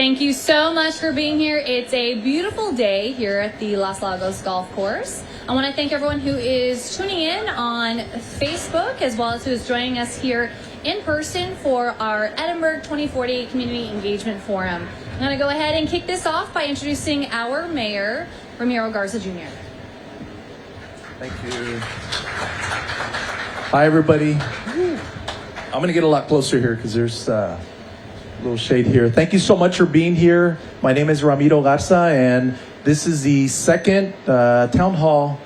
Thank you so much for being here. It's a beautiful day here at the Los Lagos Golf Course. I want to thank everyone who is tuning in on Facebook as well as who is joining us here in person for our Edinburg 2040 Community Engagement Forum. I'm going to go ahead and kick this off by introducing our mayor, Ramiro Garza Jr. Thank you. Hi, everybody. I'm going to get a lot closer here because there's a little shade here. Thank you so much for being here. My name is Ramiro Garza, and this is the second town hall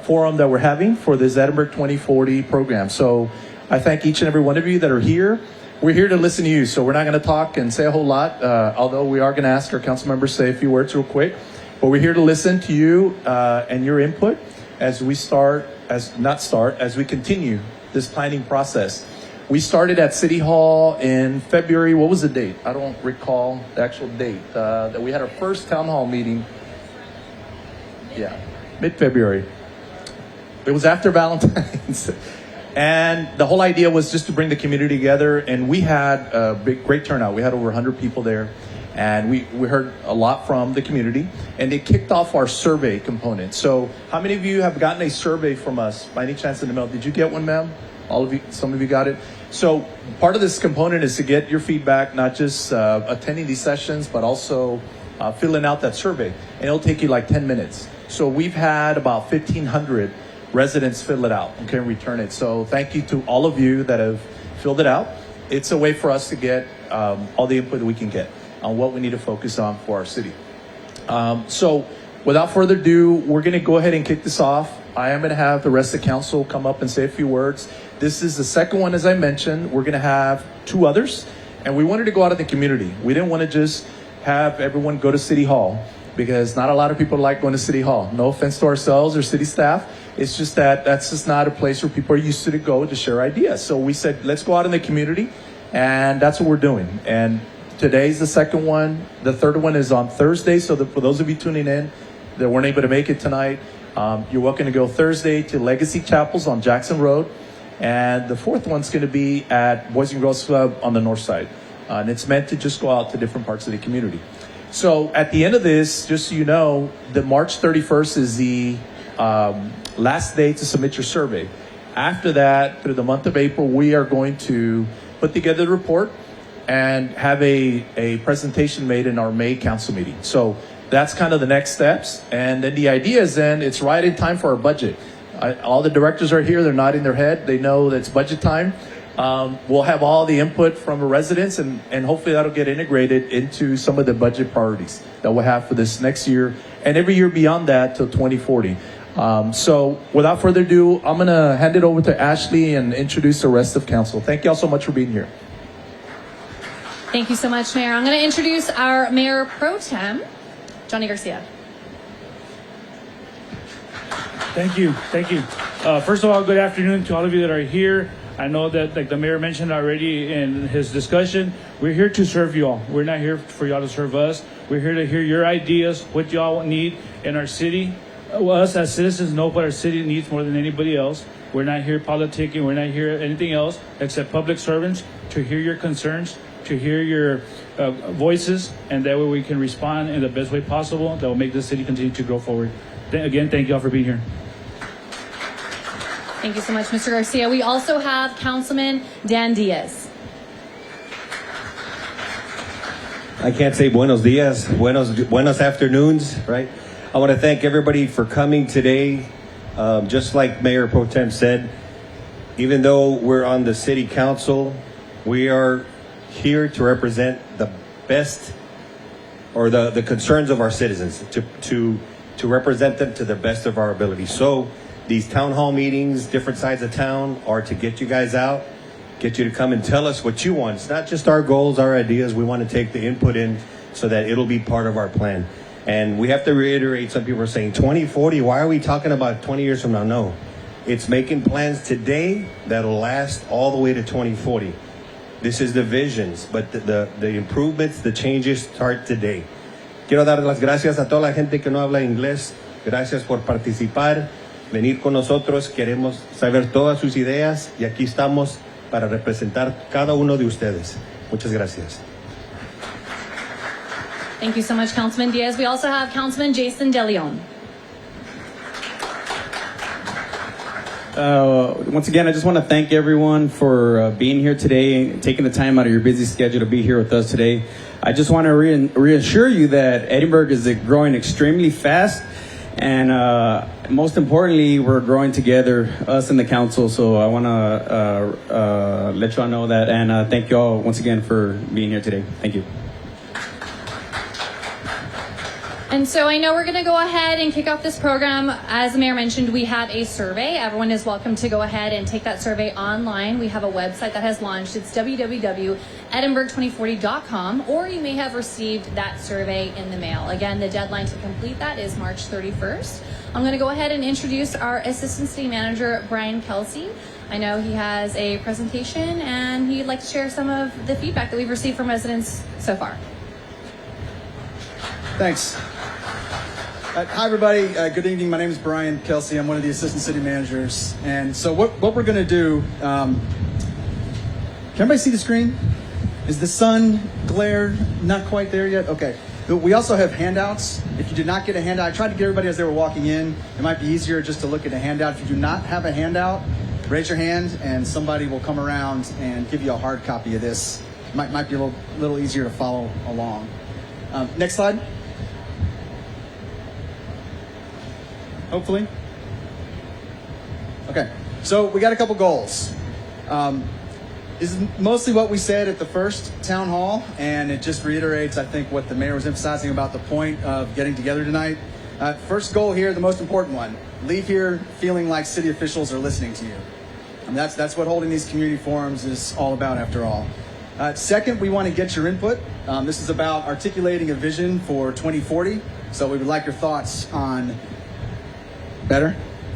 forum that we're having for this Edinburg 2040 program. So I thank each and every one of you that are here. We're here to listen to you, so we're not going to talk and say a whole lot, although we are going to ask our council members to say a few words real quick. But we're here to listen to you and your input as we as we continue this planning process. We started at City Hall in February. What was the date? I don't recall the actual date. That we had our first town hall meeting. Yeah, mid-February. It was after Valentine's. And the whole idea was just to bring the community together. And we had a great turnout. We had over 100 people there. And we heard a lot from the community. And they kicked off our survey component. So how many of you have gotten a survey from us by any chance in the mail? Did you get one, ma'am? All of you, some of you got it. So part of this component is to get your feedback, not just attending these sessions, but also filling out that survey. And it'll take you like 10 minutes. So we've had about 1,500 residents fill it out, okay, and return it. So thank you to all of you that have filled it out. It's a way for us to get all the input that we can get on what we need to focus on for our city. So without further ado, we're going to go ahead and kick this off. I am going to have the rest of the council come up and say a few words. This is the second one, as I mentioned. We're going to have two others, and we wanted to go out of the community. We didn't want to just have everyone go to City Hall because not a lot of people like going to City Hall. No offense to ourselves or city staff. It's just that that's just not a place where people are used to go to share ideas. So we said, let's go out in the community, and that's what we're doing. And today's the second one. The third one is on Thursday. So for those of you tuning in that weren't able to make it tonight, you're welcome to go Thursday to Legacy Chapels on Jackson Road. And the fourth one's going to be at Boys and Girls Club on the north side. And it's meant to just go out to different parts of the community. So at the end of this, just so you know, the March 31st is the last day to submit your survey. After that, through the month of April, we are going to put together the report and have a presentation made in our May council meeting. So that's kind of the next steps. And then the idea is then it's right in time for our budget. All the directors are here. They're nodding their head. They know that it's budget time. We'll have all the input from the residents, and hopefully that'll get integrated into some of the budget priorities that we'll have for this next year and every year beyond that till 2040. So without further ado, I'm going to hand it over to Ashley and introduce the rest of council. Thank you all so much for being here. Thank you so much, Mayor. I'm going to introduce our Mayor Pro Tem, Johnny Garcia. Thank you. First of all, good afternoon to all of you that are here. I know that, like the mayor mentioned already in his discussion, we're here to serve you all. We're not here for y'all to serve us. We're here to hear your ideas, what y'all need in our city. Us as citizens know what our city needs more than anybody else. We're not here politicking. We're not here anything else except public servants to hear your concerns, to hear your voices, and that way we can respond in the best way possible that will make the city continue to grow forward. Again, thank you all for being here. Thank you so much, Mr. Garcia. We also have Councilman Dan Diaz. I can't say buenos dias, buenos afternoons, right? I want to thank everybody for coming today. Just like Mayor Pro Tem said, even though we're on the city council, we are here to represent the best or the concerns of our citizens, to represent them to the best of our ability. So these town hall meetings, different sides of town, are to get you guys out, get you to come and tell us what you want. It's not just our goals, our ideas. We want to take the input in so that it'll be part of our plan. And we have to reiterate, some people are saying 2040, why are we talking about 20 years from now? No, it's making plans today that'll last all the way to 2040. This is the visions, but the improvements, the changes start today. Quiero dar las gracias a toda la gente que no habla inglés. Gracias por participar, venir con nosotros. Queremos saber todas sus ideas y aquí estamos para representar cada uno de ustedes. Muchas gracias. Thank you so much, Councilman Diaz. We also have Councilman Jason De Leon. Once again, I just want to thank everyone for being here today, taking the time out of your busy schedule to be here with us today. I just want to reassure you that Edinburg is growing extremely fast, and most importantly, we're growing together, us and the council. So I want to let you all know that, and thank you all once again for being here today. Thank you. And so I know we're going to go ahead and kick off this program. As the mayor mentioned, we have a survey. Everyone is welcome to go ahead and take that survey online. We have a website that has launched. It's www.edinburg2040.com, or you may have received that survey in the mail. Again, the deadline to complete that is March 31st. I'm going to go ahead and introduce our Assistant City Manager, Brian Kelsey. I know he has a presentation and he'd like to share some of the feedback that we've received from residents so far. Thanks. Hi, everybody. Good evening. My name is Brian Kelsey. I'm one of the assistant city managers. And so what we're going to do, can everybody see the screen? Is the sun glare not quite there yet? Okay. We also have handouts. If you did not get a handout, I tried to get everybody as they were walking in. It might be easier just to look at a handout. If you do not have a handout, raise your hand and somebody will come around and give you a hard copy of this. Might be a little easier to follow along. Next slide. Hopefully. Okay, so we got a couple goals. This is mostly what we said at the first town hall, and it just reiterates, I think, what the mayor was emphasizing about the point of getting together tonight. First goal here, the most important one, leave here feeling like city officials are listening to you. And that's what holding these community forums is all about, after all. Second, we want to get your input. This is about articulating a vision for 2040, so we would like your thoughts on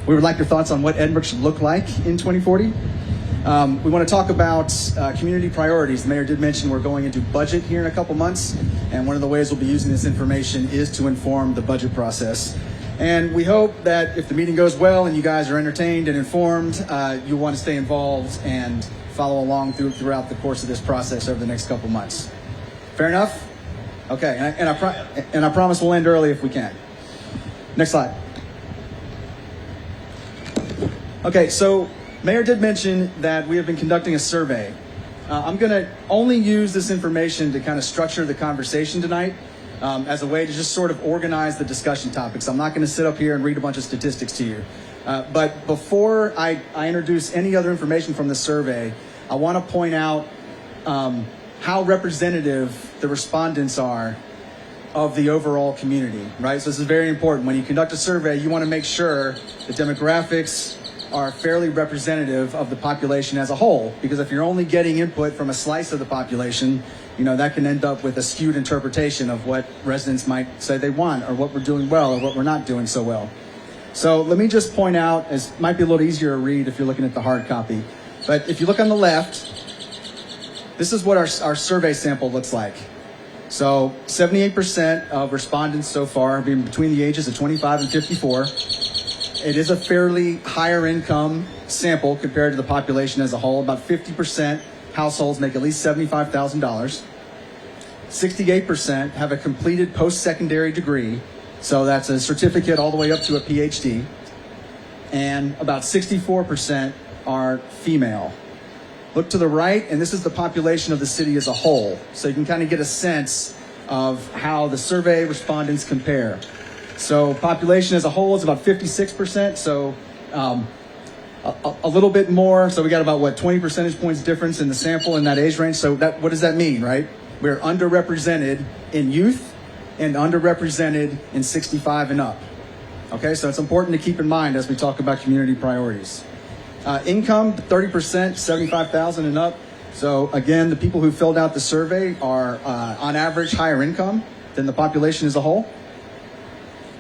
We would like your thoughts on what Edinburg should look like in 2040. We want to talk about community priorities. The mayor did mention we're going into budget here in a couple months, and one of the ways we'll be using this information is to inform the budget process. And we hope that if the meeting goes well and you guys are entertained and informed, you'll want to stay involved and follow along throughout the course of this process over the next couple months. Fair enough? Okay, and I promise we'll end early if we can. Next slide. Okay, so Mayor did mention that we have been conducting a survey. I'm going to only use this information to kind of structure the conversation tonight as a way to just sort of organize the discussion topics. I'm not going to sit up here and read a bunch of statistics to you. But before I introduce any other information from the survey, I want to point out how representative the respondents are of the overall community, right? So this is very important. When you conduct a survey, you want to make sure the demographics are fairly representative of the population as a whole, because if you're only getting input from a slice of the population, you know, that can end up with a skewed interpretation of what residents might say they want, or what we're doing well, or what we're not doing so well. So let me just point out, it might be a little easier to read if you're looking at the hard copy, but if you look on the left, this is what our survey sample looks like. So 78% of respondents so far have been between the ages of 25 and 54. It is a fairly higher income sample compared to the population as a whole. About 50% households make at least $75,000. 68% have a completed post-secondary degree. So that's a certificate all the way up to a PhD. And about 64% are female. Look to the right, and this is the population of the city as a whole. So you can kind of get a sense of how the survey respondents compare. So population as a whole is about 56%, so a little bit more. So we got about, 20 percentage points difference in the sample in that age range. So what does that mean, right? We're underrepresented in youth and underrepresented in 65 and up. Okay, so it's important to keep in mind as we talk about community priorities. Income, 30%, 75,000 and up. So again, the people who filled out the survey are on average higher income than the population as a whole.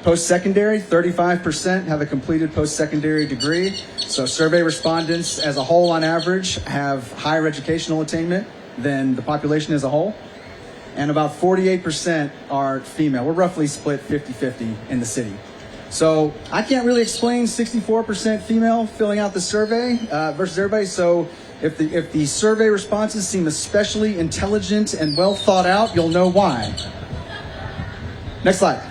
Post-secondary, 35% have a completed post-secondary degree. So survey respondents as a whole on average have higher educational attainment than the population as a whole. And about 48% are female. We're roughly split 50-50 in the city. So I can't really explain 64% female filling out the survey versus everybody. So if the survey responses seem especially intelligent and well thought out, you'll know why. Next slide.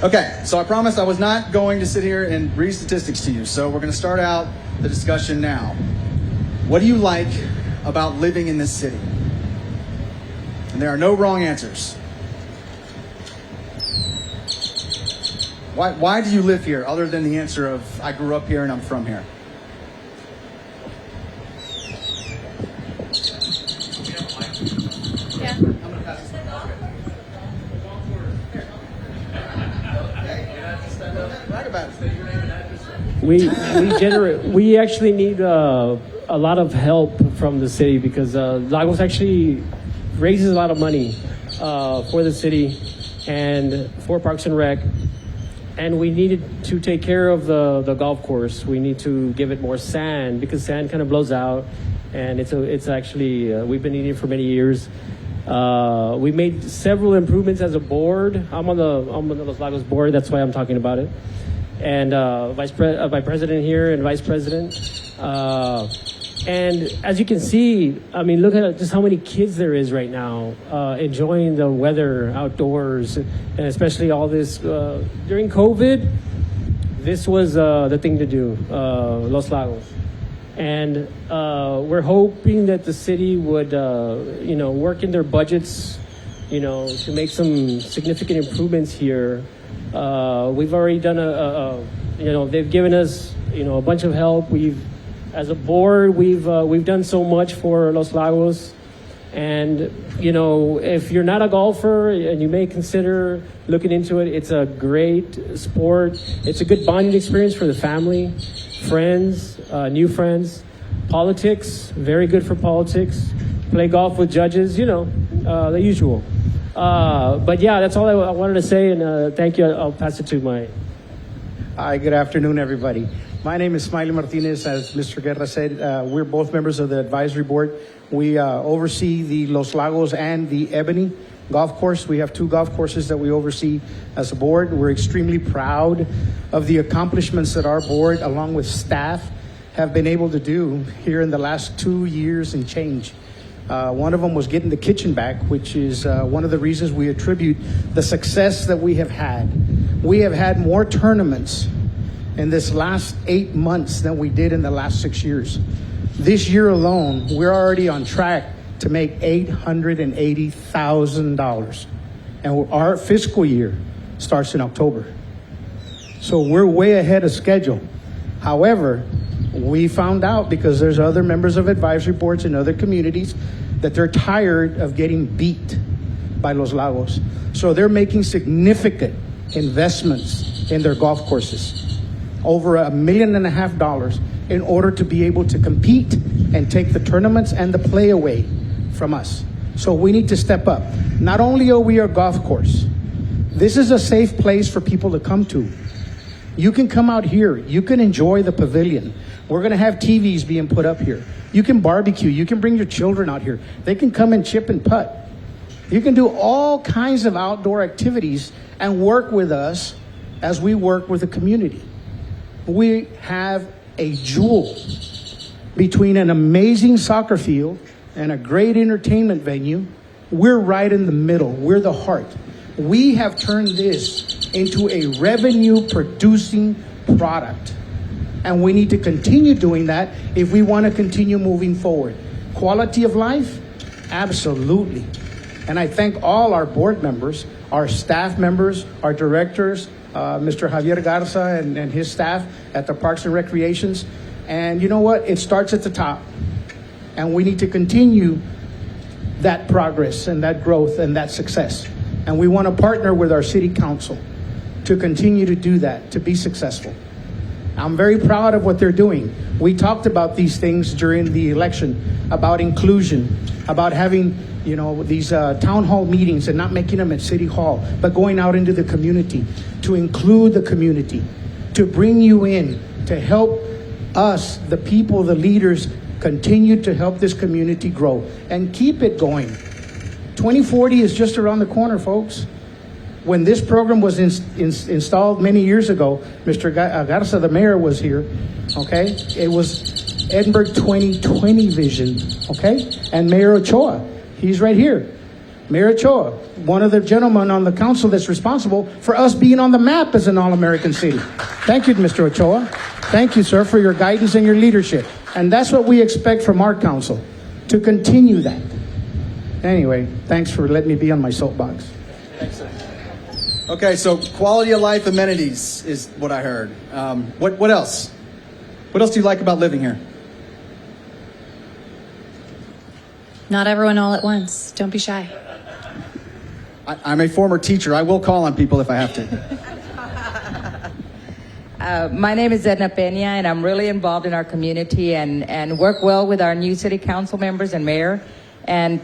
Okay, so I promised I was not going to sit here and read statistics to you, so we're going to start out the discussion now. What do you like about living in this city? And there are no wrong answers. Why do you live here other than the answer of I grew up here and I'm from here? Yeah. Brag about it. We actually need a lot of help from the city because Lagos actually raises a lot of money for the city and for Parks and Rec. And we needed to take care of the golf course. We need to give it more sand because sand kind of blows out, and it's actually we've been needing it for many years. We made several improvements as a board. I'm on the Los Lagos board. That's why I'm talking about it. And vice president here and vice president. And as you can see, I mean, look at just how many kids there is right now enjoying the weather outdoors, and especially all this during COVID. This was the thing to do, Los Lagos, and we're hoping that the city would, work in their budgets, to make some significant improvements here. We've already done they've given us, a bunch of help. As a board, we've done so much for Los Lagos, and if you're not a golfer and you may consider looking into it, it's a great sport. It's a good bonding experience for the family, friends, new friends. Politics, very good for politics. Play golf with judges, the usual. But yeah, that's all I wanted to say, and thank you. I'll pass it to my. Hi, good afternoon, everybody. My name is Smiley Martinez. As Mr. Guerra said, we're both members of the advisory board. We oversee the Los Lagos and the Ebony golf course. We have 2 golf courses that we oversee as a board. We're extremely proud of the accomplishments that our board, along with staff, have been able to do here in the last 2 years and change. One of them was getting the kitchen back, which is one of the reasons we attribute the success that we have had. We have had more tournaments in this last 8 months than we did in the last 6 years. This year alone, we're already on track to make $880,000. And our fiscal year starts in October. So we're way ahead of schedule. However, we found out, because there's other members of advisory boards in other communities, that they're tired of getting beat by Los Lagos. So they're making significant investments in their golf courses. Over $1.5 million in order to be able to compete and take the tournaments and the play away from us. So we need to step up. Not only are we a golf course, this is a safe place for people to come to. You can come out here. You can enjoy the pavilion. We're going to have TVs being put up here. You can barbecue. You can bring your children out here. They can come and chip and putt. You can do all kinds of outdoor activities and work with us as we work with the community. We have a jewel between an amazing soccer field and a great entertainment venue. We're right in the middle. We're the heart. We have turned this into a revenue-producing product. And we need to continue doing that if we want to continue moving forward. Quality of life? Absolutely. And I thank all our board members, our staff members, our directors, Mr. Javier Garza and his staff at the Parks and Recreations. And you know what? It starts at the top. And we need to continue that progress and that growth and that success. And we want to partner with our city council to continue to do that, to be successful. I'm very proud of what they're doing. We talked about these things during the election, about inclusion, about having these town hall meetings and not making them at City Hall, but going out into the community to include the community, to bring you in, to help us, the people, the leaders, continue to help this community grow and keep it going. 2040 is just around the corner, folks. When this program was installed many years ago, Mr. Garza, the mayor, was here, okay? It was Edinburg 2020 vision, okay? And Mayor Ochoa, he's right here. Mayor Ochoa, one of the gentlemen on the council that's responsible for us being on the map as an all-American city. Thank you, Mr. Ochoa. Thank you, sir, for your guidance and your leadership. And that's what we expect from our council, to continue that. Anyway, thanks for letting me be on my soapbox. Okay, so quality of life amenities is what I heard. What else? What else do you like about living here? Not everyone all at once. Don't be shy. I'm a former teacher. I will call on people if I have to. My name is Edna Peña, and I'm really involved in our community and work well with our new city council members and mayor and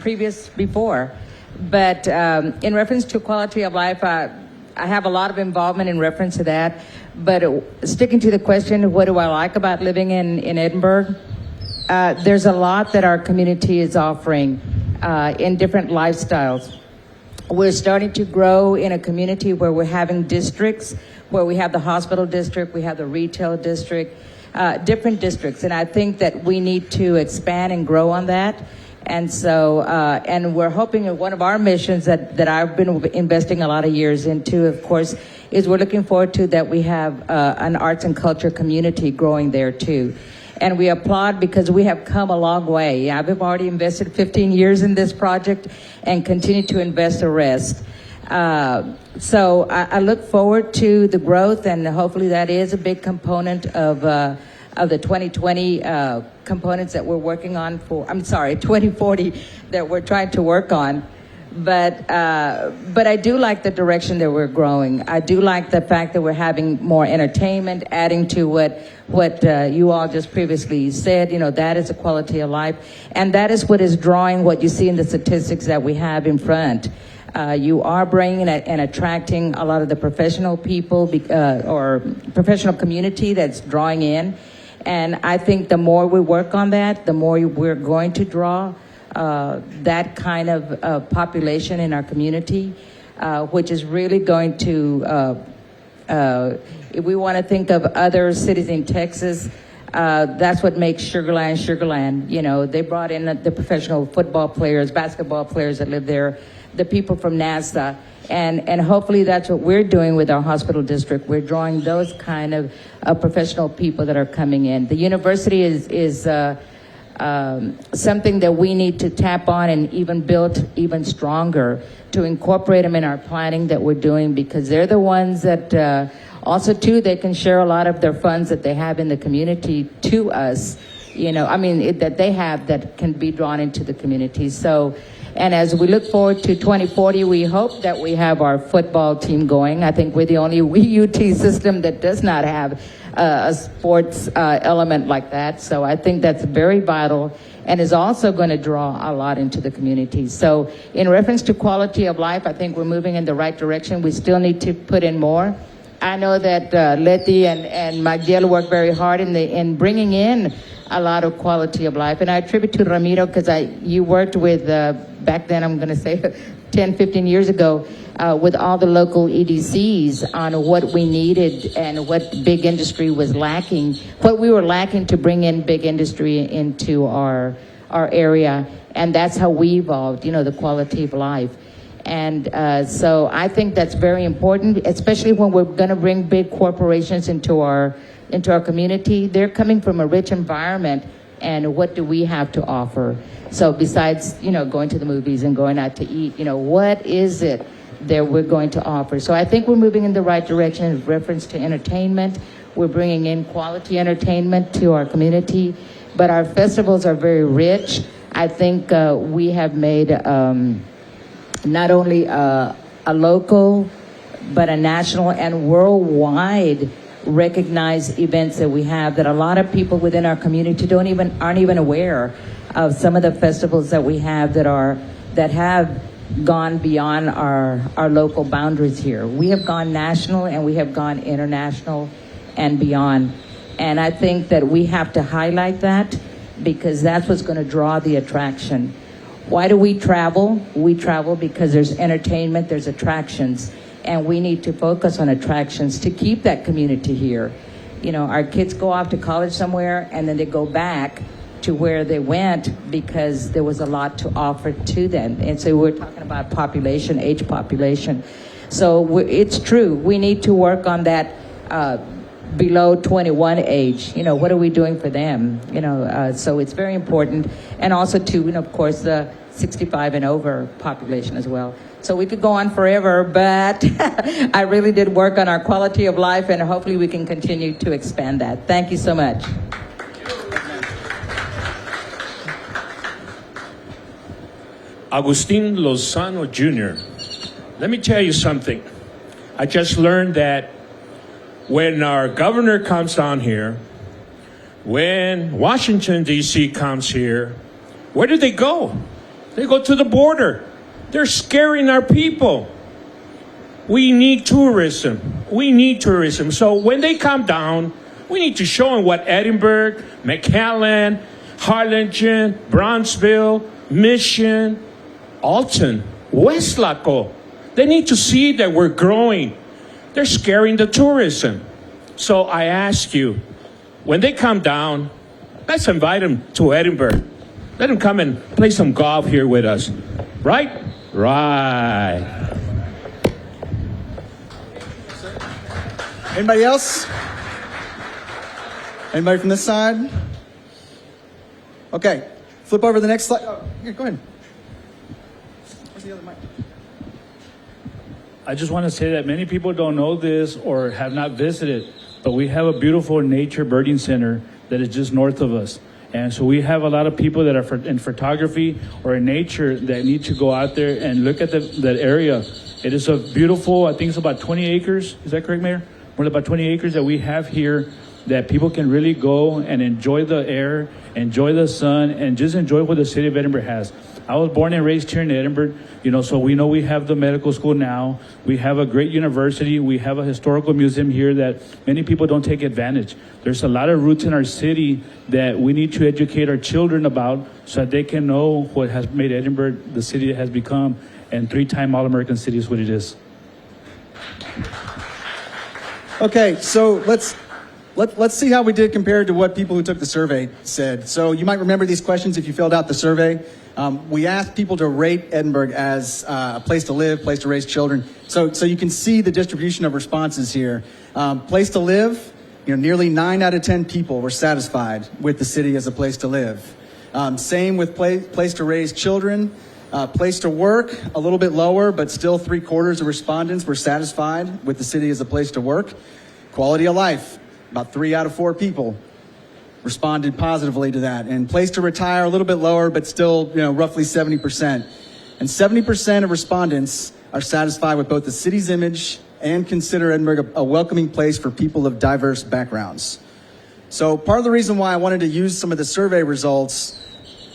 before. But in reference to quality of life, I have a lot of involvement in reference to that. But sticking to the question, what do I like about living in Edinburg? There's a lot that our community is offering in different lifestyles. We're starting to grow in a community where we're having districts, where we have the hospital district, we have the retail district, different districts. And I think that we need to expand and grow on that. And so, and we're hoping that one of our missions that I've been investing a lot of years into, of course, is we're looking forward to that we have an arts and culture community growing there too. And we applaud because we have come a long way. I've already invested 15 years in this project and continue to invest the rest. So I look forward to the growth, and hopefully that is a big component of the 2020 components that we're working on 2040 that we're trying to work on. But I do like the direction that we're growing. I do like the fact that we're having more entertainment, adding to what you all just previously said. You know, that is a quality of life, and that is what is drawing what you see in the statistics that we have in front. You are bringing and attracting a lot of the professional people or professional community that's drawing in, and I think the more we work on that, the more we're going to draw that kind of population in our community, which is really going to, if we want to think of other cities in Texas, that's what makes Sugarland Sugarland. You know, they brought in the professional football players, basketball players that live there, the people from NASA, and hopefully that's what we're doing with our hospital district. We're drawing those kind of professional people that are coming in. The university is something that we need to tap on and even build even stronger to incorporate them in our planning that we're doing, because they're the ones that also too, they can share a lot of their funds that they have in the community to us, you know, I mean, that they have that can be drawn into the community. So, and as we look forward to 2040, we hope that we have our football team going. I think we're the only UT system that does not have a sports element like that. So I think that's very vital and is also going to draw a lot into the community. So in reference to quality of life, I think we're moving in the right direction. We still need to put in more. I know that Letty and Magdiel work very hard in bringing in a lot of quality of life. And I attribute to Ramiro because you worked with, back then I'm going to say 10, 15 years ago, with all the local EDCs on what we needed and what big industry was lacking, what we were lacking to bring in big industry into our area. And that's how we evolved, you know, the quality of life. And so I think that's very important, especially when we're going to bring big corporations into our community. They're coming from a rich environment, and what do we have to offer? So besides, you know, going to the movies and going out to eat, you know, what is it that we're going to offer? So I think we're moving in the right direction in reference to entertainment. We're bringing in quality entertainment to our community, but our festivals are very rich. I think we have made not only a local, but a national and worldwide recognized events that we have, that a lot of people within our community aren't even aware of some of the festivals that we have that have gone beyond our local boundaries here. We have gone national and we have gone international and beyond. And I think that we have to highlight that, because that's what's going to draw the attraction. Why do we travel? We travel because there's entertainment, there's attractions, and we need to focus on attractions to keep that community here. You know, our kids go off to college somewhere and then they go back to where they went because there was a lot to offer to them. And so we're talking about population, age population. So it's true. We need to work on that below 21 age. You know, what are we doing for them? You know, so it's very important. And also to, you know, of course, the 65 and over population as well. So we could go on forever, but I really did work on our quality of life, and hopefully we can continue to expand that. Thank you so much. Agustin Lozano Jr. Let me tell you something. I just learned that when our governor comes down here, when Washington, D.C. comes here, where do they go? They go to the border. They're scaring our people. We need tourism. We need tourism. So when they come down, we need to show them what Edinburg, McAllen, Harlingen, Bronzeville, Mission, Alton, Westlaco. They need to see that we're growing. They're scaring the tourism. So I ask you, when they come down, let's invite them to Edinburg. Let them come and play some golf here with us. Right? Right. Anybody else? Anybody from this side? Okay, flip over to the next slide. Oh, here, go ahead. Where's the other mic? I just want to say that many people don't know this or have not visited, but we have a beautiful nature birding center that is just north of us. And so we have a lot of people that are in photography or in nature that need to go out there and look at that area. It is a beautiful, I think it's about 20 acres. Is that correct, Mayor? More than about 20 acres that we have here that people can really go and enjoy the air, enjoy the sun, and just enjoy what the city of Edinburg has. I was born and raised here in Edinburg, you know, so we know we have the medical school now. We have a great university. We have a historical museum here that many people don't take advantage. There's a lot of roots in our city that we need to educate our children about so that they can know what has made Edinburgh the city it has become, and 3-time All-American city is what it is. Okay, so let's see how we did compared to what people who took the survey said. So you might remember these questions if you filled out the survey. We asked people to rate Edinburg as a place to live, place to raise children. So you can see the distribution of responses here. Place to live, you know, nearly 9 out of 10 people were satisfied with the city as a place to live. Same with place to raise children. Place to work, a little bit lower, but still 3/4 of respondents were satisfied with the city as a place to work. Quality of life, about 3 out of 4 people responded positively to that. And place to retire, a little bit lower, but still, you know, roughly 70%. And 70% of respondents are satisfied with both the city's image and consider Edinburgh a welcoming place for people of diverse backgrounds. So part of the reason why I wanted to use some of the survey results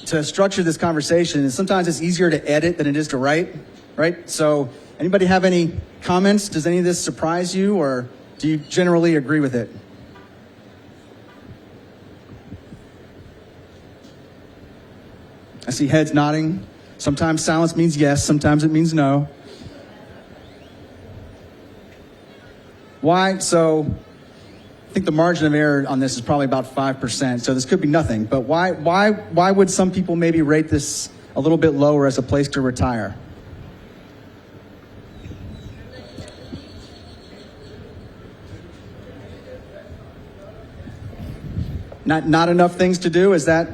to structure this conversation is sometimes it's easier to edit than it is to write, right? So anybody have any comments? Does any of this surprise you, or do you generally agree with it? I see heads nodding. Sometimes silence means yes, sometimes it means no. Why? So I think the margin of error on this is probably about 5%, so this could be nothing. But why would some people maybe rate this a little bit lower as a place to retire? Not enough things to do, is that?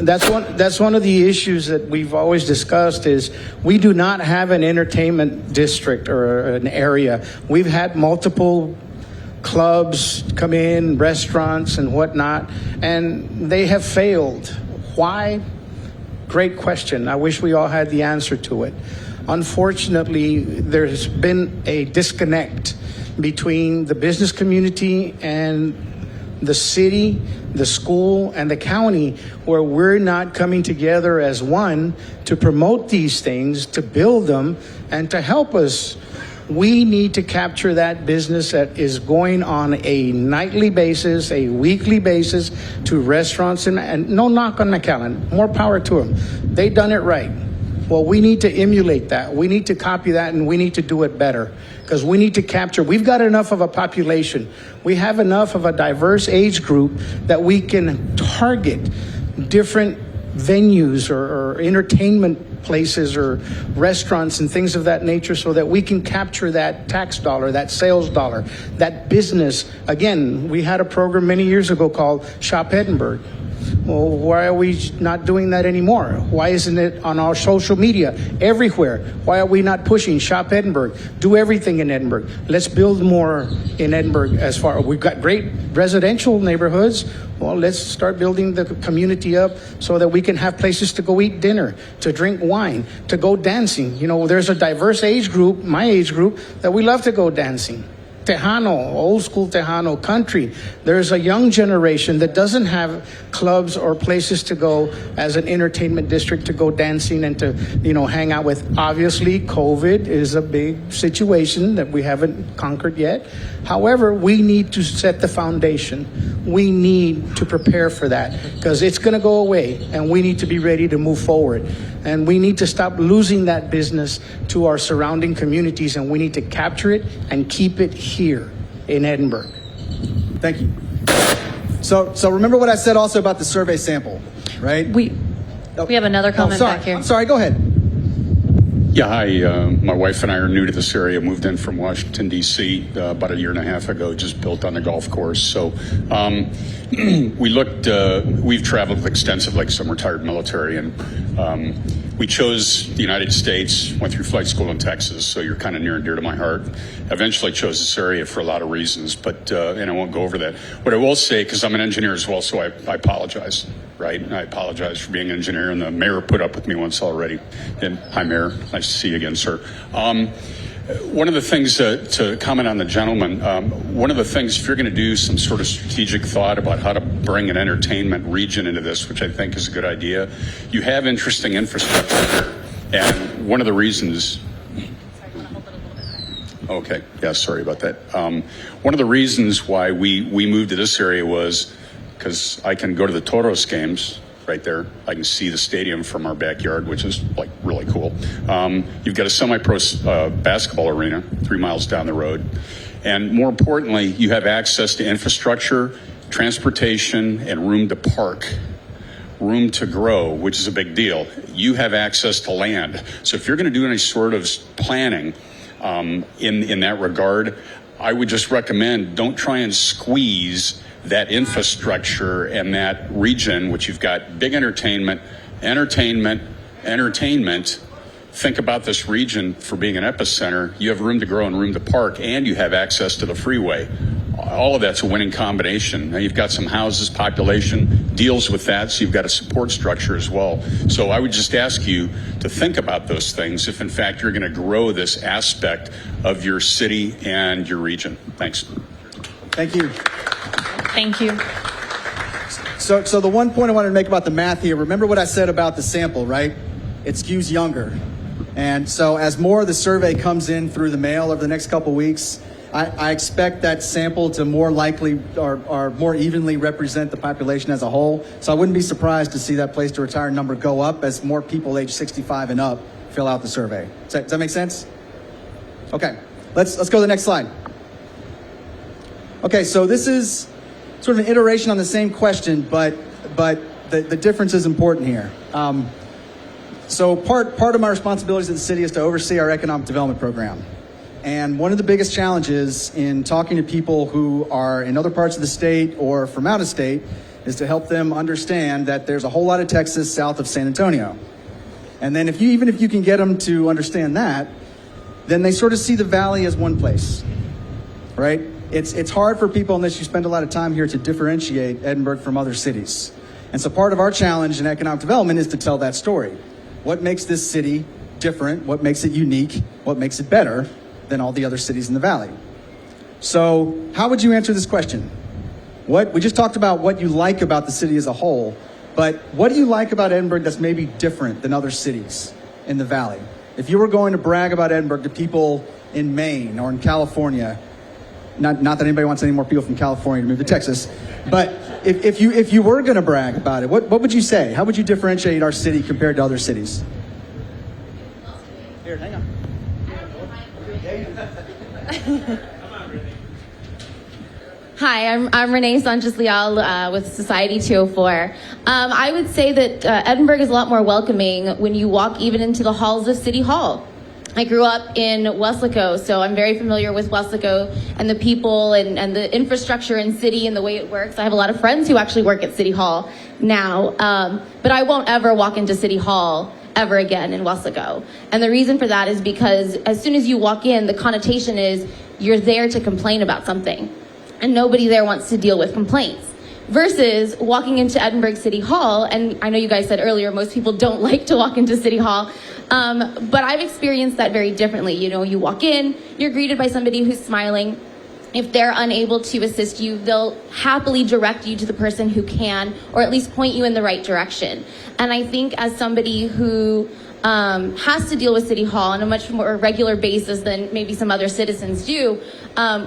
That's one of the issues that we've always discussed is we do not have an entertainment district or an area. We've had multiple clubs come in, restaurants and whatnot, and they have failed. Why? Great question. I wish we all had the answer to it. Unfortunately, there's been a disconnect between the business community and the city, the school, and the county, where we're not coming together as one to promote these things, to build them, and to help us. We need to capture that business that is going on a nightly basis, a weekly basis, to restaurants, and no knock on McAllen. More power to them. They done it right. Well, we need to emulate that. We need to copy that, and we need to do it better, because we need to capture. We've got enough of a population. We have enough of a diverse age group that we can target different venues or entertainment places or restaurants and things of that nature, so that we can capture that tax dollar, that sales dollar, that business. Again, we had a program many years ago called Shop Edinburg. Well, why are we not doing that anymore? Why isn't it on our social media everywhere? Why are we not pushing Shop Edinburg? Do everything in Edinburg. Let's build more in Edinburg. As far, we've got great residential neighborhoods. Well, let's start building the community up so that we can have places to go eat dinner, to drink wine, to go dancing. You know, there's a diverse age group, my age group, that we love to go dancing. Tejano, old school Tejano, country. There's a young generation that doesn't have clubs or places to go as an entertainment district to go dancing and to, you know, hang out with. Obviously, COVID is a big situation that we haven't conquered yet. However, we need to set the foundation. We need to prepare for that, because it's going to go away, and we need to be ready to move forward. And we need to stop losing that business to our surrounding communities, and we need to capture it and keep it here in Edinburg. Thank you. So remember what I said also about the survey sample, right? We have another comment sorry. back here. I'm sorry, go ahead. Yeah, hi. My wife and I are new to this area. Moved in from Washington, D.C. About a year and a half ago, just built on the golf course. So we looked, we've traveled with extensive, like some retired military, and we chose the United States, went through flight school in Texas, so you're kind of near and dear to my heart. Eventually chose this area for a lot of reasons, but, and I won't go over that. What I will say, because I'm an engineer as well, so I apologize, right? I apologize for being an engineer, and the mayor put up with me once already. And hi, Mayor. Nice to see you again, sir. One of the things to comment on the gentleman, one of the things, if you're going to do some sort of strategic thought about how to bring an entertainment region into this, which I think is a good idea, you have interesting infrastructure. And one of the reasons... Okay, yeah, sorry about that. One of the reasons why we moved to this area was because I can go to the Toros games right there. I can see the stadium from our backyard, which is like really cool. You've got a semi-pro basketball arena 3 miles down the road. And more importantly, you have access to infrastructure, transportation, and room to park. Room to grow, which is a big deal. You have access to land. So if you're going to do any sort of planning in that regard, I would just recommend don't try and squeeze that infrastructure and that region, which you've got big entertainment. Think about this region for being an epicenter. You have room to grow and room to park, and you have access to the freeway. All of that's a winning combination. Now you've got some houses, population deals with that, so you've got a support structure as well. So I would just ask you to think about those things if in fact you're going to grow this aspect of your city and your region. Thanks. Thank you. Thank you. So the one point I wanted to make about the math here, remember what I said about the sample, right? It skews younger. And so as more of the survey comes in through the mail over the next couple weeks, I expect that sample to more likely or more evenly represent the population as a whole. So I wouldn't be surprised to see that place to retire number go up as more people age 65 and up fill out the survey. Does that make sense? Okay, let's go to the next slide. Okay, so this is sort of an iteration on the same question, but the difference is important here. So part of my responsibilities at the city is to oversee our economic development program. And one of the biggest challenges in talking to people who are in other parts of the state or from out of state is to help them understand that there's a whole lot of Texas south of San Antonio. And then even if you can get them to understand that, then they sort of see the valley as one place, right? It's hard for people, unless you spend a lot of time here, to differentiate Edinburg from other cities. And so part of our challenge in economic development is to tell that story. What makes this city different? What makes it unique? What makes it better than all the other cities in the valley? So how would you answer this question? We just talked about what you like about the city as a whole, but what do you like about Edinburg that's maybe different than other cities in the valley? If you were going to brag about Edinburg to people in Maine or in California, not that anybody wants any more people from California to move to Texas, but if you were going to brag about it, what would you say? How would you differentiate our city compared to other cities? Here, hang on. Hi, I'm Renee Sanchez Leal with Society 204. I would say that Edinburgh is a lot more welcoming when you walk even into the halls of City Hall. I grew up in Weslaco, so I'm very familiar with Weslaco and the people and the infrastructure in city and the way it works. I have a lot of friends who actually work at City Hall now, but I won't ever walk into City Hall ever again in Weslaco. And the reason for that is because as soon as you walk in, the connotation is you're there to complain about something. And nobody there wants to deal with complaints. Versus walking into Edinburgh City Hall, and I know you guys said earlier most people don't like to walk into City Hall, but I've experienced that very differently. You know, you walk in, you're greeted by somebody who's smiling. If they're unable to assist you, they'll happily direct you to the person who can, or at least point you in the right direction. And I think as somebody who has to deal with City Hall on a much more regular basis than maybe some other citizens do,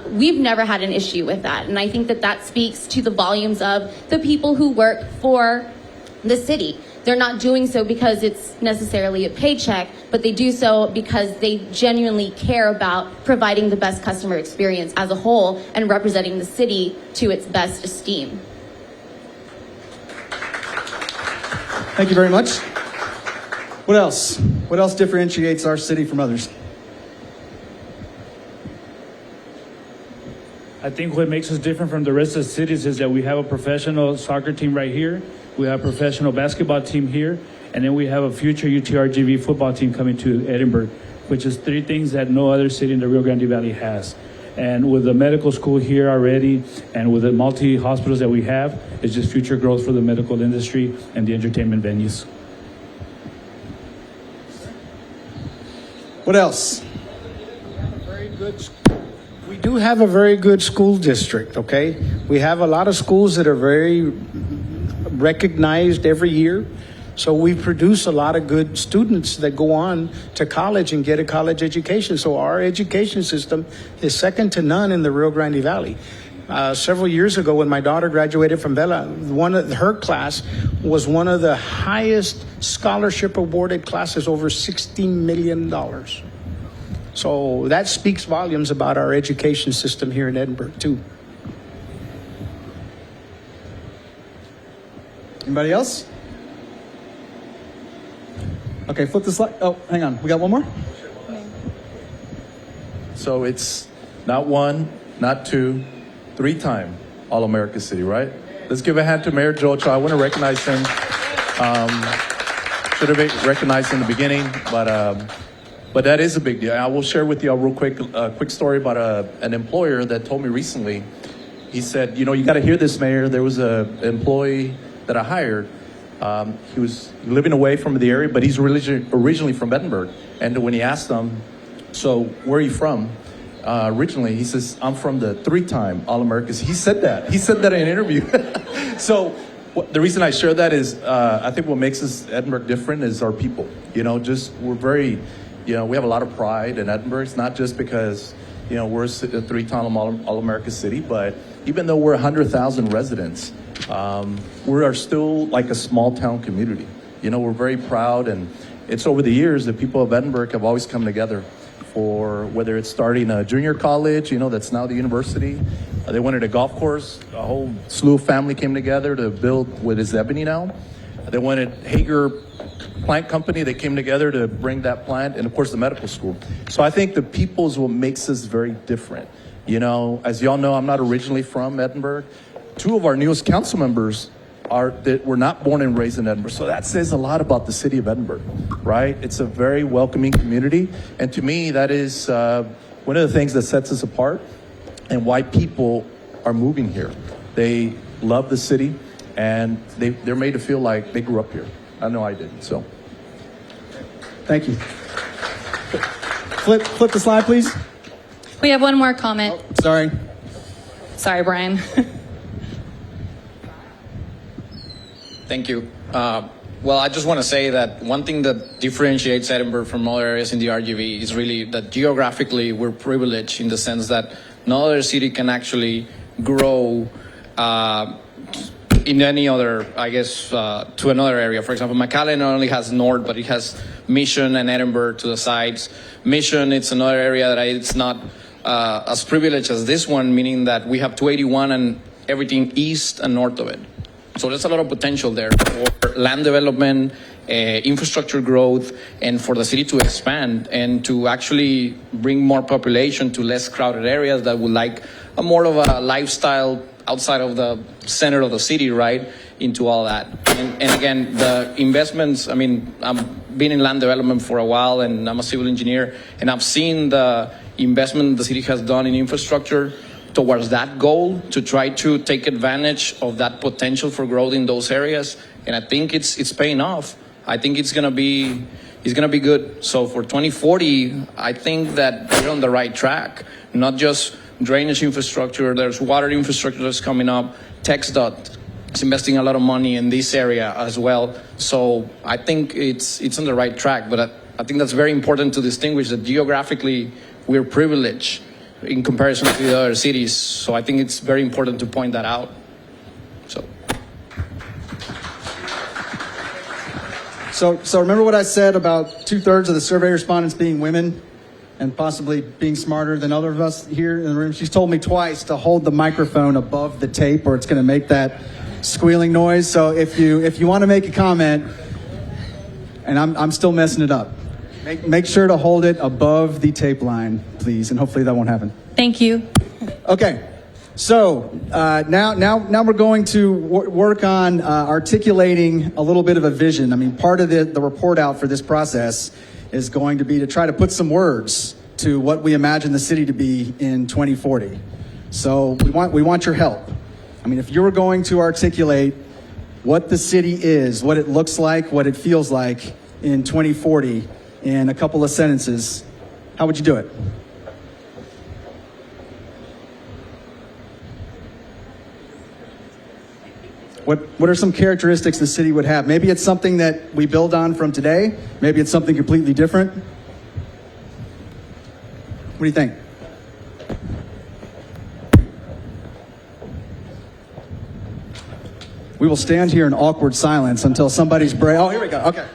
we've never had an issue with that. And I think that that speaks to the volumes of the people who work for the city. They're not doing so because it's necessarily a paycheck, but they do so because they genuinely care about providing the best customer experience as a whole and representing the city to its best esteem. Thank you very much. What else? What else differentiates our city from others? I think what makes us different from the rest of the cities is that we have a professional soccer team right here, we have a professional basketball team here, and then we have a future UTRGV football team coming to Edinburgh, which is three things that no other city in the Rio Grande Valley has. And with the medical school here already, and with the multi-hospitals that we have, it's just future growth for the medical industry and the entertainment venues. What else? We do have a very good school district, okay? We have a lot of schools that are very recognized every year. So we produce a lot of good students that go on to college and get a college education. So our education system is second to none in the Rio Grande Valley. Several years ago, when my daughter graduated from Vela, her class was one of the highest scholarship awarded classes, over $16 million. So that speaks volumes about our education system here in Edinburgh, too. Anybody else? Okay, flip the slide. Oh, hang on. We got one more? So it's not one, not two, three-time All-America City, right? Let's give a hand to Mayor Jocho. I want to recognize him. Should have recognized in the beginning, but that is a big deal. I will share with you a real quick story about an employer that told me recently. He said, you know, you got to hear this, Mayor. There was an employee that I hired. He was living away from the area, but he's originally from Edinburgh. And when he asked him, so where are you from? Originally, he says, I'm from the three-time All-Americas. He said that in an interview. So the reason I share that is I think what makes us Edinburgh different is our people. You know, we're very, you know, we have a lot of pride in Edinburgh. It's not just because, you know, we're a three-time All-America city, but even though we're 100,000 residents, we are still like a small-town community. You know, we're very proud, and it's over the years that people of Edinburgh have always come together for whether it's starting a junior college, you know, that's now the university. They wanted a golf course. A whole slew of family came together to build what is Ebony now. They wanted Hager Plant Company. They came together to bring that plant, and of course the medical school. So I think the people is what makes us very different. You know, as y'all know, I'm not originally from Edinburgh. Two of our newest council members were not born and raised in Edinburgh. So that says a lot about the city of Edinburgh, right? It's a very welcoming community. And to me, that is one of the things that sets us apart and why people are moving here. They love the city, and they're made to feel like they grew up here. I know I did, so. Thank you. Flip the slide, please. We have one more comment. Oh, sorry. Sorry, Brian. Thank you. Well, I just want to say that one thing that differentiates Edinburgh from other areas in the RGV is really that geographically we're privileged in the sense that no other city can actually grow in any other, I guess, to another area. For example, McAllen not only has north, but it has Mission and Edinburg to the sides. Mission, it's another area that it's not as privileged as this one, meaning that we have 281 and everything east and north of it. So there's a lot of potential there for land development, infrastructure growth, and for the city to expand and to actually bring more population to less crowded areas that would like a more of a lifestyle outside of the center of the city, right, into all that. And again, the investments, I mean, I've been in land development for a while, and I'm a civil engineer, and I've seen the investment the city has done in infrastructure towards that goal to try to take advantage of that potential for growth in those areas. And I think it's paying off. I think it's gonna be good. So for 2040, I think that we're on the right track. Not just drainage infrastructure, there's water infrastructure that's coming up. TxDOT is investing a lot of money in this area as well. So I think it's on the right track. But I think that's very important to distinguish that geographically we're privileged in comparison to the other cities. So I think it's very important to point that out. So remember what I said about 2/3 of the survey respondents being women and possibly being smarter than other of us here in the room? She's told me twice to hold the microphone above the tape or it's going to make that squealing noise. So if you want to make a comment, and I'm still messing it up, make sure to hold it above the tape line, please, and hopefully that won't happen. Thank you. Okay, so now we're going to work on articulating a little bit of a vision. I mean, part of the report out for this process is going to be to try to put some words to what we imagine the city to be in 2040. So we want your help. I mean, if you were going to articulate what the city is, what it looks like, what it feels like in 2040 in a couple of sentences, how would you do it? What are some characteristics the city would have? Maybe it's something that we build on from today. Maybe it's something completely different. What do you think? We will stand here in awkward silence until somebody's break. Oh, here we go. Okay.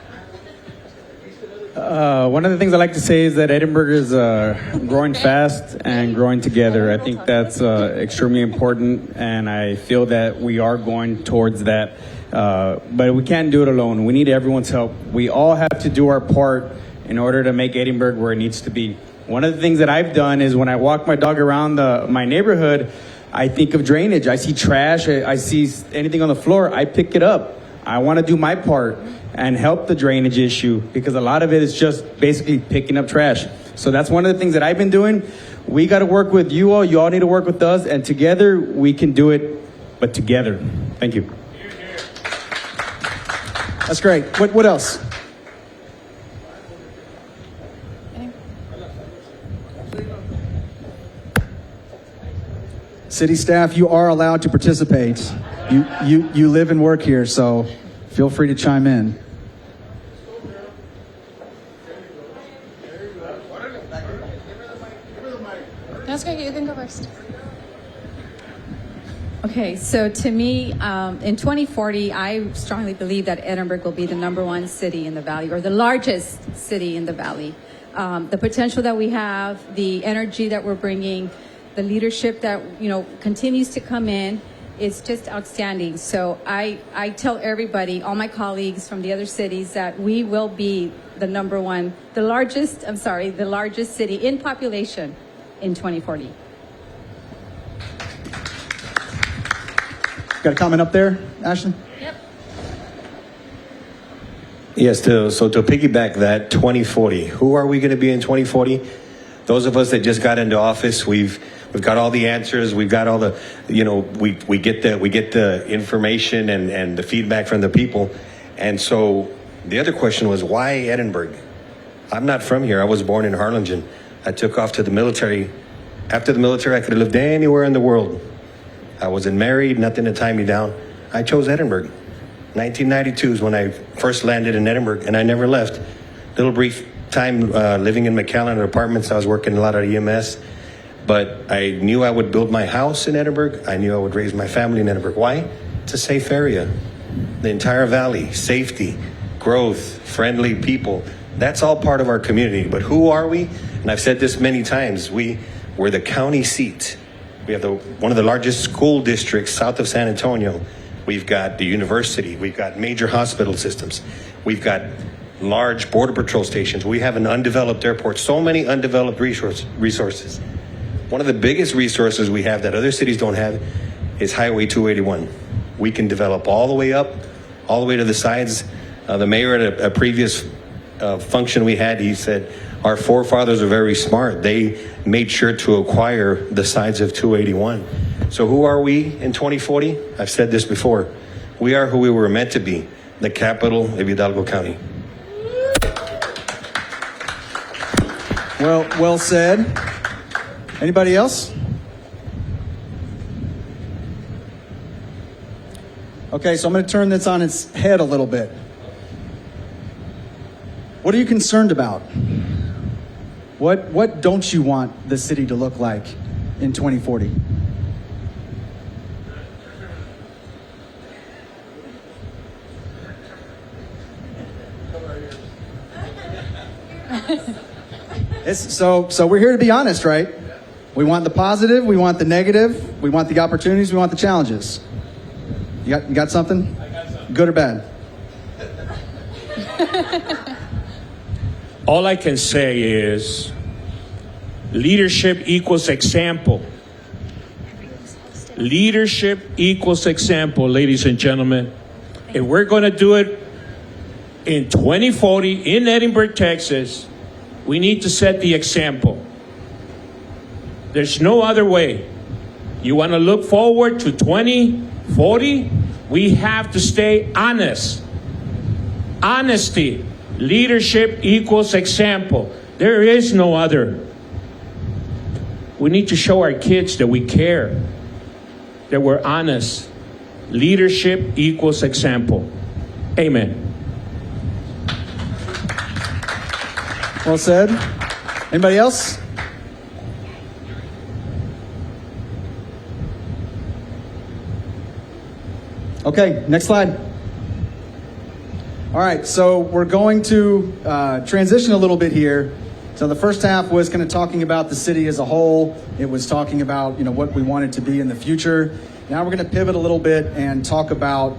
One of the things I like to say is that Edinburg is growing fast and growing together. I think that's extremely important, and I feel that we are going towards that. But we can't do it alone. We need everyone's help. We all have to do our part in order to make Edinburg where it needs to be. One of the things that I've done is when I walk my dog around my neighborhood, I think of drainage. I see trash. I see anything on the floor. I pick it up. I want to do my part and help the drainage issue because a lot of it is just basically picking up trash. So that's one of the things that I've been doing. We got to work with you all. You all need to work with us, and together we can do it, but together. Thank you. That's great. What else? City staff, you are allowed to participate. You live and work here, so feel free to chime in. That's great. You can go first. Okay, so to me, in 2040, I strongly believe that Edinburg will be the #1 city in the valley, or the largest city in the valley. The potential that we have, the energy that we're bringing, the leadership that continues to come in, is just outstanding. So I tell everybody, all my colleagues from the other cities, that we will be the largest city in population in 2040. Got a comment up there, Ashley? Yep. Yes, so to piggyback that, 2040, who are we going to be in 2040? Those of us that just got into office, we've got all the answers. We've got all the, we get the information and the feedback from the people. And so the other question was, why Edinburg? I'm not from here. I was born in Harlingen. I took off to the military. After the military, I could have lived anywhere in the world. I wasn't married, nothing to tie me down. I chose Edinburg. 1992 is when I first landed in Edinburg, and I never left. Little brief time living in McAllen in apartments. I was working a lot at EMS. But I knew I would build my house in Edinburg. I knew I would raise my family in Edinburg. Why? It's a safe area. The entire valley, safety, growth, friendly people. That's all part of our community. But who are we? And I've said this many times. We're the county seat. We have one of the largest school districts south of San Antonio. We've got the university. We've got major hospital systems. We've got large border patrol stations. We have an undeveloped airport. So many undeveloped resources. One of the biggest resources we have that other cities don't have is Highway 281. We can develop all the way up, all the way to the sides. The mayor at a previous function we had, he said, our forefathers are very smart. They made sure to acquire the sides of 281. So who are we in 2040? I've said this before. We are who we were meant to be, the capital of Hidalgo County. Well said. Anybody else? Okay, so I'm going to turn this on its head a little bit. What are you concerned about? What don't you want the city to look like in 2040? So we're here to be honest, right? We want the positive, we want the negative, we want the opportunities, we want the challenges. You got something? I got something. Good or bad? All I can say is leadership equals example. Leadership equals example, ladies and gentlemen. If we're going to do it in 2040 in Edinburg, Texas, we need to set the example. There's no other way. You want to look forward to 2040? We have to stay honest. Honesty. Leadership equals example. There is no other. We need to show our kids that we care, that we're honest. Leadership equals example. Amen. Well said. Anybody else? Okay, next slide. All right, so we're going to transition a little bit here. So the first half was kind of talking about the city as a whole. It was talking about, what we want it to be in the future. Now we're going to pivot a little bit and talk about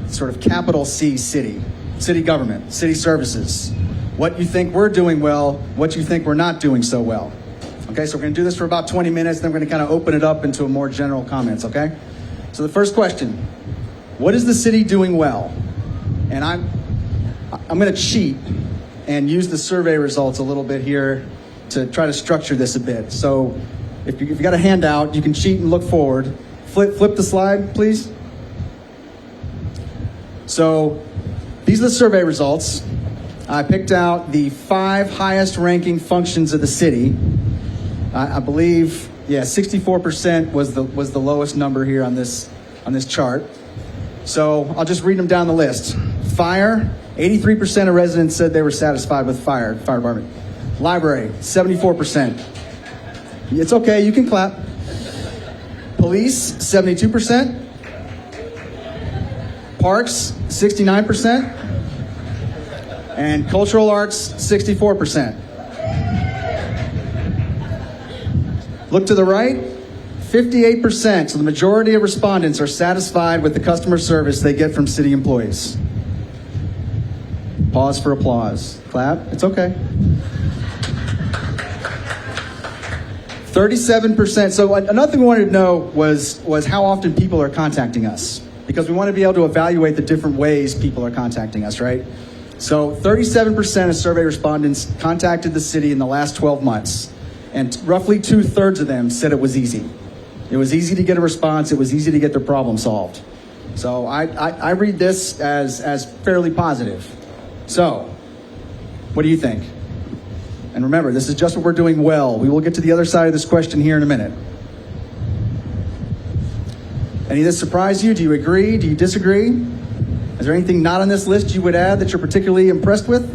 sort of capital C city, city government, city services. What you think we're doing well, what you think we're not doing so well. Okay, so we're going to do this for about 20 minutes, then we're going to kind of open it up into a more general comments, okay? So the first question, what is the city doing well? And I'm going to cheat and use the survey results a little bit here to try to structure this a bit. So if you've got a handout, you can cheat and look forward. Flip the slide, please. So these are the survey results. I picked out the 5 highest ranking functions of the city. I believe, 64% was the lowest number here on this chart. So I'll just read them down the list. Fire, 83% of residents said they were satisfied with fire department. Library, 74%. It's okay, you can clap. Police, 72%. Parks, 69%. And cultural arts, 64%. Look to the right, 58%. So the majority of respondents are satisfied with the customer service they get from city employees. Pause for applause. Clap, it's okay. 37%. So another thing we wanted to know was how often people are contacting us, because we want to be able to evaluate the different ways people are contacting us, right? So 37% of survey respondents contacted the city in the last 12 months, and roughly 2/3 of them said it was easy. It was easy to get a response. It was easy to get their problem solved. So I read this as fairly positive. So what do you think? And remember, this is just what we're doing well. We will get to the other side of this question here in a minute. Any of this surprise you? Do you agree? Do you disagree? Is there anything not on this list you would add that you're particularly impressed with?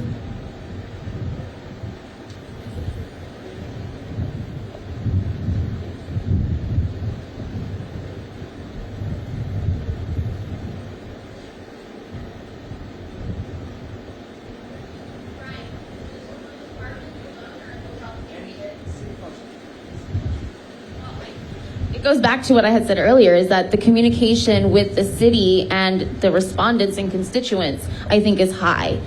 goes back to what I had said earlier, is that the communication with the city and the respondents and constituents, I think, is high.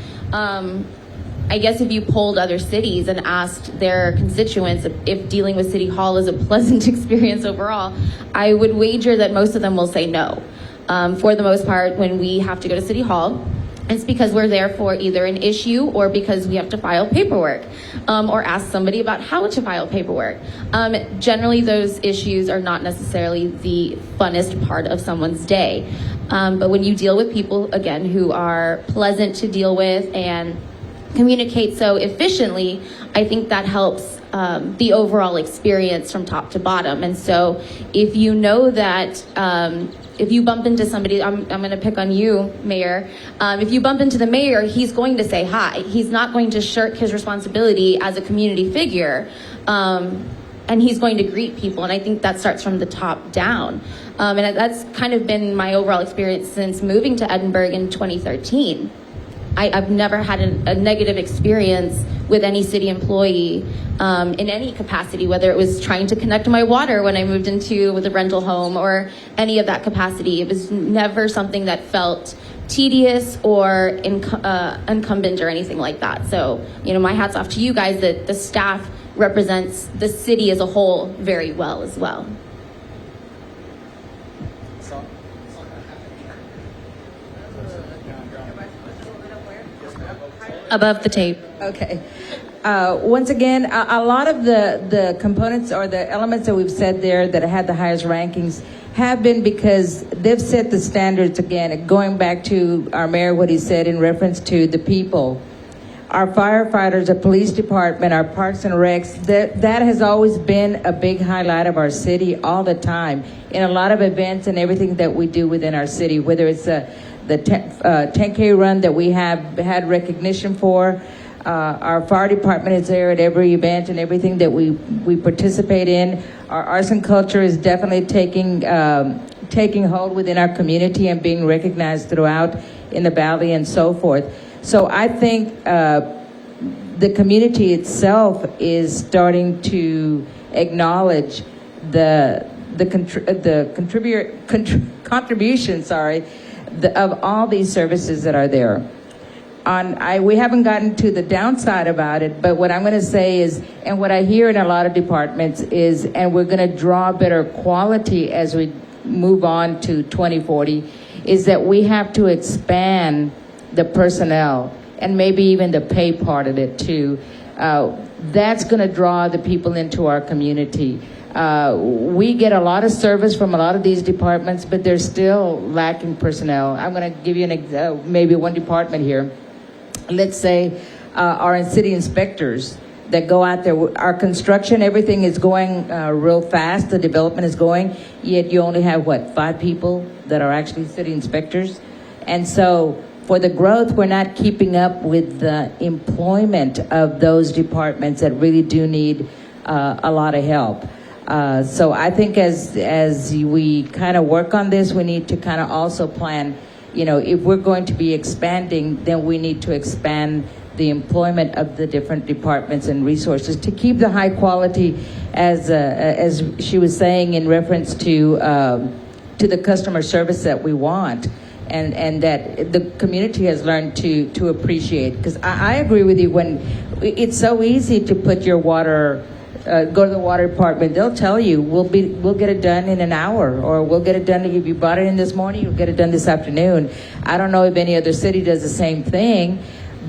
I guess if you polled other cities and asked their constituents if dealing with City Hall is a pleasant experience overall, I would wager that most of them will say no. For the most part, when we have to go to City Hall, it's because we're there for either an issue or because we have to file paperwork, or ask somebody about how to file paperwork. Generally, those issues are not necessarily the funnest part of someone's day. But when you deal with people, again, who are pleasant to deal with and communicate so efficiently, I think that helps the overall experience from top to bottom. And so if you know that if you bump into somebody, I'm going to pick on you, Mayor. If you bump into the mayor, he's going to say hi. He's not going to shirk his responsibility as a community figure, and he's going to greet people. And I think that starts from the top down. And that's kind of been my overall experience since moving to Edinburg in 2013. I've never had a negative experience with any city employee in any capacity, whether it was trying to connect my water when I moved into with a rental home or any of that capacity. It was never something that felt tedious or incumbent or anything like that. So, my hat's off to you guys that the staff represents the city as a whole very well as well. Above the tape. Okay. Once again, a lot of the components or the elements that we've said there that had the highest rankings have been because they've set the standards again, going back to our mayor, what he said in reference to the people. Our firefighters, our police department, our parks and recs, that has always been a big highlight of our city all the time in a lot of events and everything that we do within our city, whether it's the 10K run that we have had recognition for. Our fire department is there at every event and everything that we participate in. Our arts and culture is definitely taking hold within our community and being recognized throughout in the valley and so forth. So I think the community itself is starting to acknowledge the contribution, of all these services that are there. We haven't gotten to the downside about it, but what I'm going to say is, and what I hear in a lot of departments is, and we're going to draw better quality as we move on to 2040, is that we have to expand the personnel and maybe even the pay part of it too. That's going to draw the people into our community. We get a lot of service from a lot of these departments, but they're still lacking personnel. I'm going to give you maybe one department here. Let's say our city inspectors that go out there. Our construction, everything is going real fast. The development is going, yet you only have, 5 people that are actually city inspectors? And so for the growth, we're not keeping up with the employment of those departments that really do need a lot of help. So I think as we kind of work on this, we need to kind of also plan, if we're going to be expanding, then we need to expand the employment of the different departments and resources to keep the high quality, as she was saying in reference to the customer service that we want. And that the community has learned to appreciate. Because I agree with you, when it's so easy to put your water, go to the water department, they'll tell you, we'll get it done in an hour, or we'll get it done, if you brought it in this morning, you'll get it done this afternoon. I don't know if any other city does the same thing,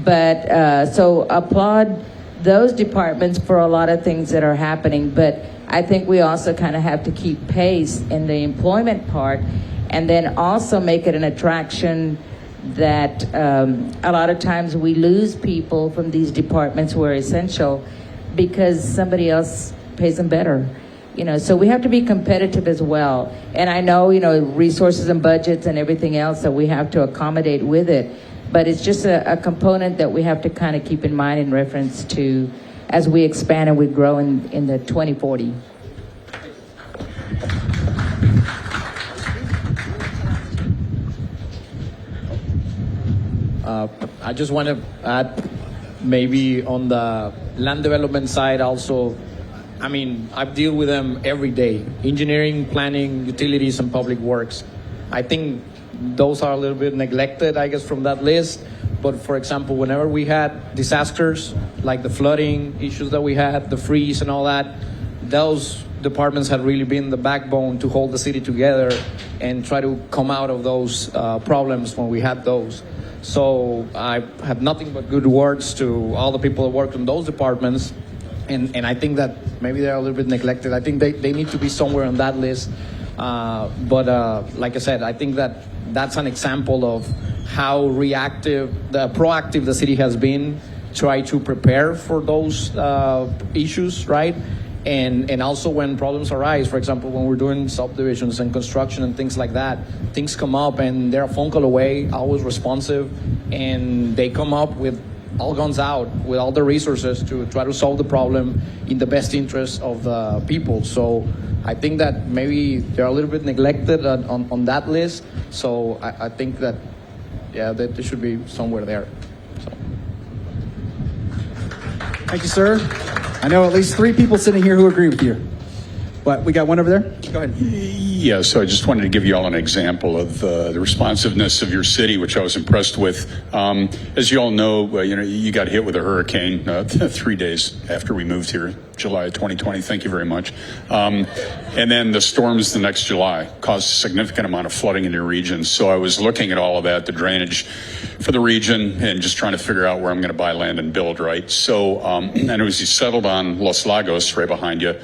but so applaud those departments for a lot of things that are happening. But I think we also kind of have to keep pace in the employment part, and then also make it an attraction that a lot of times we lose people from these departments who are essential because somebody else pays them better. So we have to be competitive as well. And I know, resources and budgets and everything else that we have to accommodate with it, but it's just a component that we have to kind of keep in mind in reference to as we expand and we grow in the 2040. I just want to add, maybe on the land development side also, I mean, I deal with them every day. Engineering, planning, utilities, and public works. I think those are a little bit neglected, I guess, from that list. But for example, whenever we had disasters, like the flooding issues that we had, the freeze and all that, those departments had really been the backbone to hold the city together and try to come out of those problems when we had those. So I have nothing but good words to all the people that work in those departments. And I think that maybe they're a little bit neglected. I think they need to be somewhere on that list. But like I said, I think that that's an example of how proactive the city has been, try to prepare for those issues, right? And also when problems arise, for example, when we're doing subdivisions and construction and things like that, things come up and they're a phone call away, always responsive, and they come up with all guns out, with all the resources to try to solve the problem in the best interest of the people. So I think that maybe they're a little bit neglected on that list. So I think that, yeah, that they should be somewhere there. So. Thank you, sir. I know at least 3 people sitting here who agree with you. But we got one over there. Go ahead. Yeah, so I just wanted to give you all an example of the responsiveness of your city, which I was impressed with. As you all know, you got hit with a hurricane 3 days after we moved here, July of 2020. Thank you very much. And then the storms the next July caused a significant amount of flooding in your region. So I was looking at all of that, the drainage for the region, and just trying to figure out where I'm going to buy land and build, right? So, and it was you settled on Los Lagos right behind you.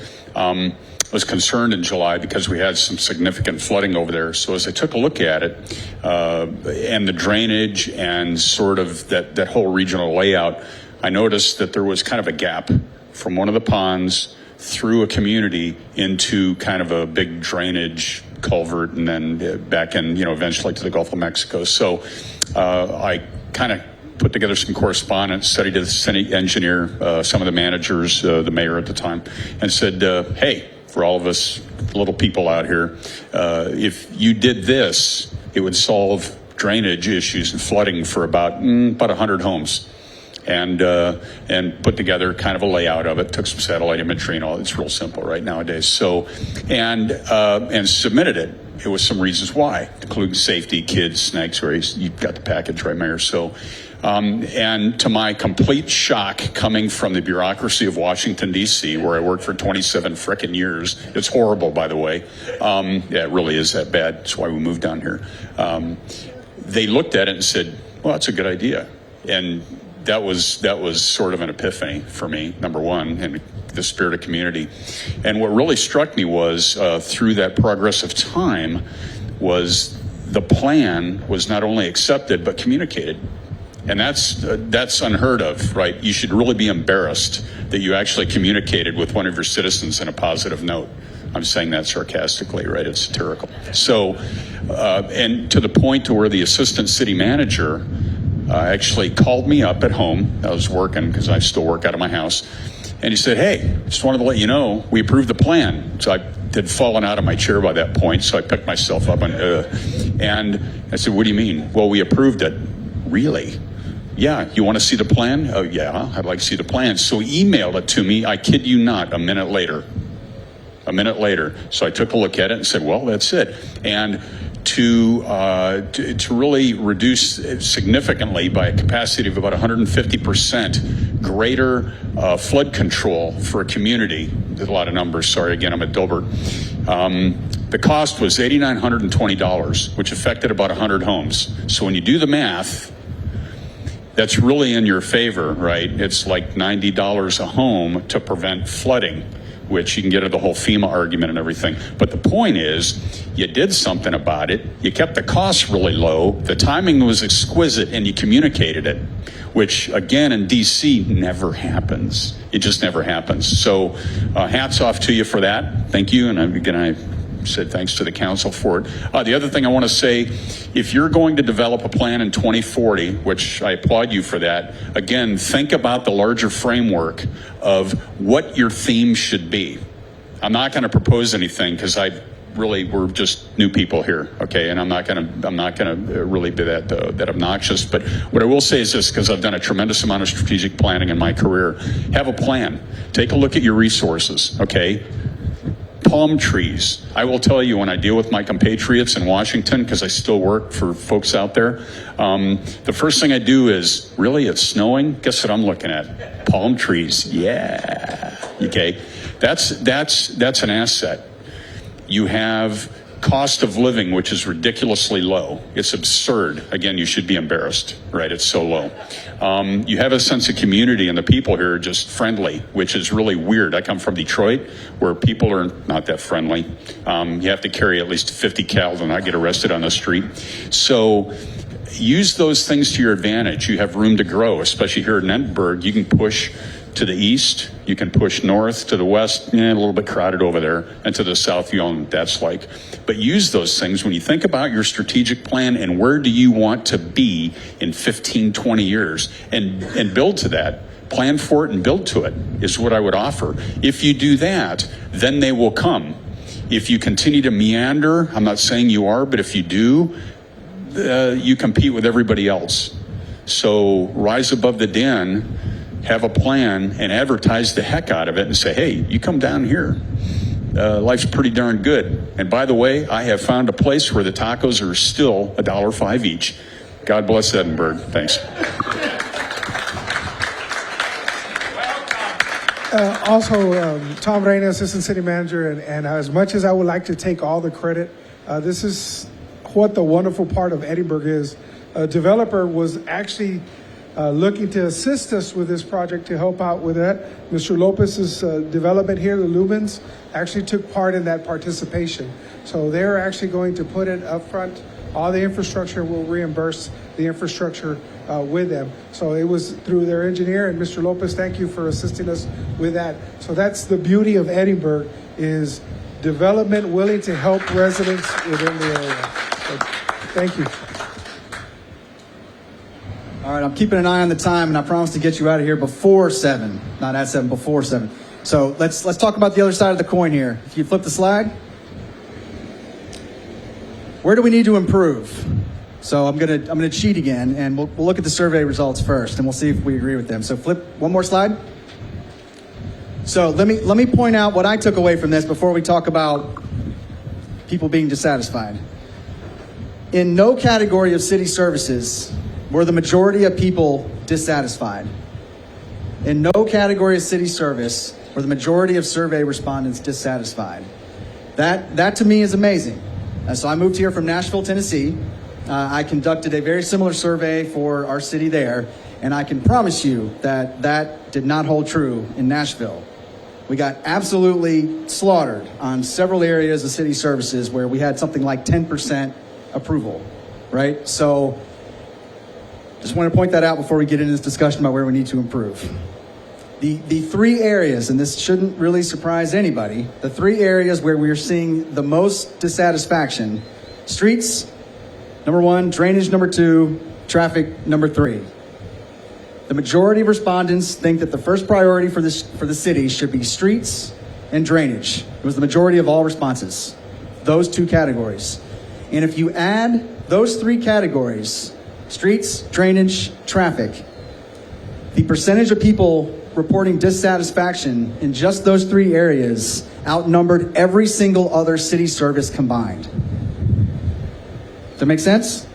Was concerned in July because we had some significant flooding over there. So as I took a look at it, and the drainage and sort of that whole regional layout, I noticed that there was kind of a gap from one of the ponds through a community into kind of a big drainage culvert and then back in, eventually to the Gulf of Mexico. So I kind of put together some correspondence, studied the city engineer, some of the managers, the mayor at the time, and said, hey, for all of us little people out here, if you did this, it would solve drainage issues and flooding for about 100 homes. And put together kind of a layout of it, took some satellite imagery and all. It's real simple right nowadays. So, and submitted it. It was some reasons why, including safety, kids, snakes, race. You've got the package, right, Mayor? So, and to my complete shock, coming from the bureaucracy of Washington, D.C., where I worked for 27 frickin' years, it's horrible, by the way. Yeah, it really is that bad. That's why we moved down here. They looked at it and said, well, that's a good idea. And that was sort of an epiphany for me, number one, in the spirit of community. And what really struck me was, through that progress of time, was the plan was not only accepted, but communicated. And that's unheard of, right? You should really be embarrassed that you actually communicated with one of your citizens in a positive note. I'm saying that sarcastically, right? It's satirical. So, and to the point to where the assistant city manager actually called me up at home. I was working because I still work out of my house. And he said, hey, just wanted to let you know, we approved the plan. So I had fallen out of my chair by that point, so I picked myself up and I said, what do you mean? Well, we approved it. Really? Yeah, you want to see the plan? Oh, yeah, I'd like to see the plan. So he emailed it to me, I kid you not, a minute later. So I took a look at it and said, well, that's it. And to really reduce significantly by a capacity of about 150% greater flood control for a community. There's a lot of numbers. Sorry, again, I'm at Dilbert. The cost was $8,920, which affected about 100 homes. So when you do the math, that's really in your favor, right? It's like $90 a home to prevent flooding, which you can get into the whole FEMA argument and everything. But the point is, you did something about it. You kept the costs really low. The timing was exquisite, and you communicated it, which, again, in D.C. never happens. It just never happens. So hats off to you for that. Thank you. And again, I said thanks to the council for it. The other thing I want to say, if you're going to develop a plan in 2040, which I applaud you for that, again, think about the larger framework of what your theme should be. I'm not going to propose anything because I really we're just new people here, okay? And I'm not gonna really be that obnoxious. But what I will say is this, because I've done a tremendous amount of strategic planning in my career: have a plan. Take a look at your resources, okay? Palm trees. I will tell you, when I deal with my compatriots in Washington, because I still work for folks out there, the first thing I do is, really, it's snowing? Guess what I'm looking at? Palm trees. Yeah. Okay. That's an asset. You have cost of living, which is ridiculously low. It's absurd. Again, you should be embarrassed, right? It's so low. You have a sense of community, and the people here are just friendly, which is really weird. I come from Detroit, where people are not that friendly. You have to carry at least 50 cal and not get arrested on the street. So use those things to your advantage. You have room to grow, especially here in Edinburg. You can push to the east, you can push north, to the west, a little bit crowded over there, and to the south, you know what that's like. But use those things when you think about your strategic plan and where do you want to be in 15, 20 years, and build to that. Plan for it and build to it is what I would offer. If you do that, then they will come. If you continue to meander, I'm not saying you are, but if you do, you compete with everybody else. So rise above the den, have a plan, and advertise the heck out of it and say, hey, you come down here. Life's pretty darn good. And by the way, I have found a place where the tacos are still $1.05 each. God bless Edinburg. Thanks. Tom Reyna, Assistant City Manager, and as much as I would like to take all the credit, this is what the wonderful part of Edinburg is. A developer was actually looking to assist us with this project to help out with that. Mr. Lopez's development here, the Lumens, actually took part in that participation. So they're actually going to put it up front. All the infrastructure will reimburse the infrastructure with them. So it was through their engineer, and Mr. Lopez, thank you for assisting us with that. So that's the beauty of Edinburg, is development willing to help residents within the area. So, thank you. All right, I'm keeping an eye on the time, and I promise to get you out of here before 7. Not at 7, before 7. So let's talk about the other side of the coin here. If you flip the slide. Where do we need to improve? So I'm gonna cheat again, and we'll look at the survey results first, and we'll see if we agree with them. So flip one more slide. So let me point out what I took away from this before we talk about people being dissatisfied. In no category of city services were the majority of people dissatisfied. In no category of city service were the majority of survey respondents dissatisfied. That to me is amazing. So I moved here from Nashville, Tennessee. I conducted a very similar survey for our city there, and I can promise you that did not hold true in Nashville. We got absolutely slaughtered on several areas of city services where we had something like 10% approval, right? So just want to point that out before we get into this discussion about where we need to improve. The three areas, and this shouldn't really surprise anybody, the three areas where we're seeing the most dissatisfaction: streets, number 1, drainage, number 2, traffic, number 3. The majority of respondents think that the first priority for the city should be streets and drainage. It was the majority of all responses, those two categories. And if you add those three categories, streets, drainage, traffic, the percentage of people reporting dissatisfaction in just those three areas outnumbered every single other city service combined. Does that make sense?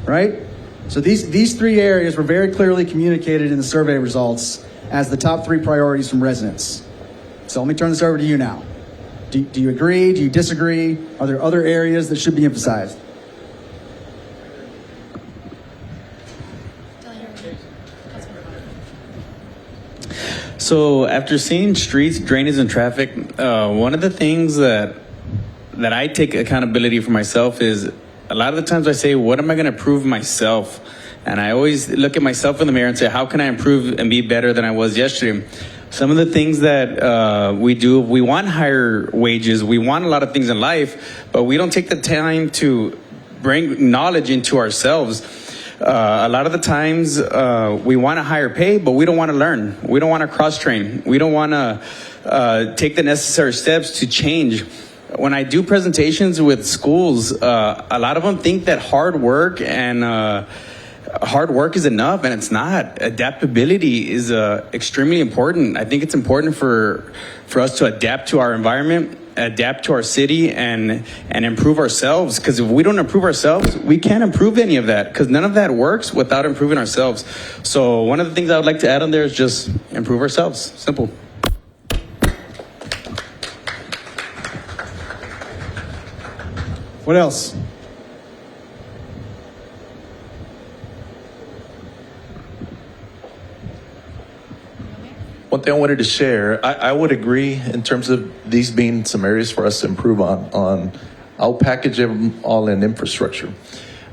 Right? So these three areas were very clearly communicated in the survey results as the top 3 priorities from residents. So let me turn this over to you now. Do you agree? Do you disagree? Are there other areas that should be emphasized? So after seeing streets, drainage, and traffic, one of the things that I take accountability for myself is, a lot of the times I say, what am I going to prove myself? And I always look at myself in the mirror and say, how can I improve and be better than I was yesterday? Some of the things that we do, we want higher wages, we want a lot of things in life, but we don't take the time to bring knowledge into ourselves. A lot of the times we want a higher pay, but we don't want to learn. We don't want to cross-train. We don't want to take the necessary steps to change. when I do presentations with schools, a lot of them think that hard work is enough, and it's not. Adaptability is extremely important. I think it's important for us to adapt to our environment, adapt to our city, and improve ourselves. Because if we don't improve ourselves, we can't improve any of that, because none of that works without improving ourselves. So one of the things I would like to add on there is just improve ourselves. Simple. What else? One thing I wanted to share, I would agree in terms of these being some areas for us to improve on. I'll package them all in infrastructure.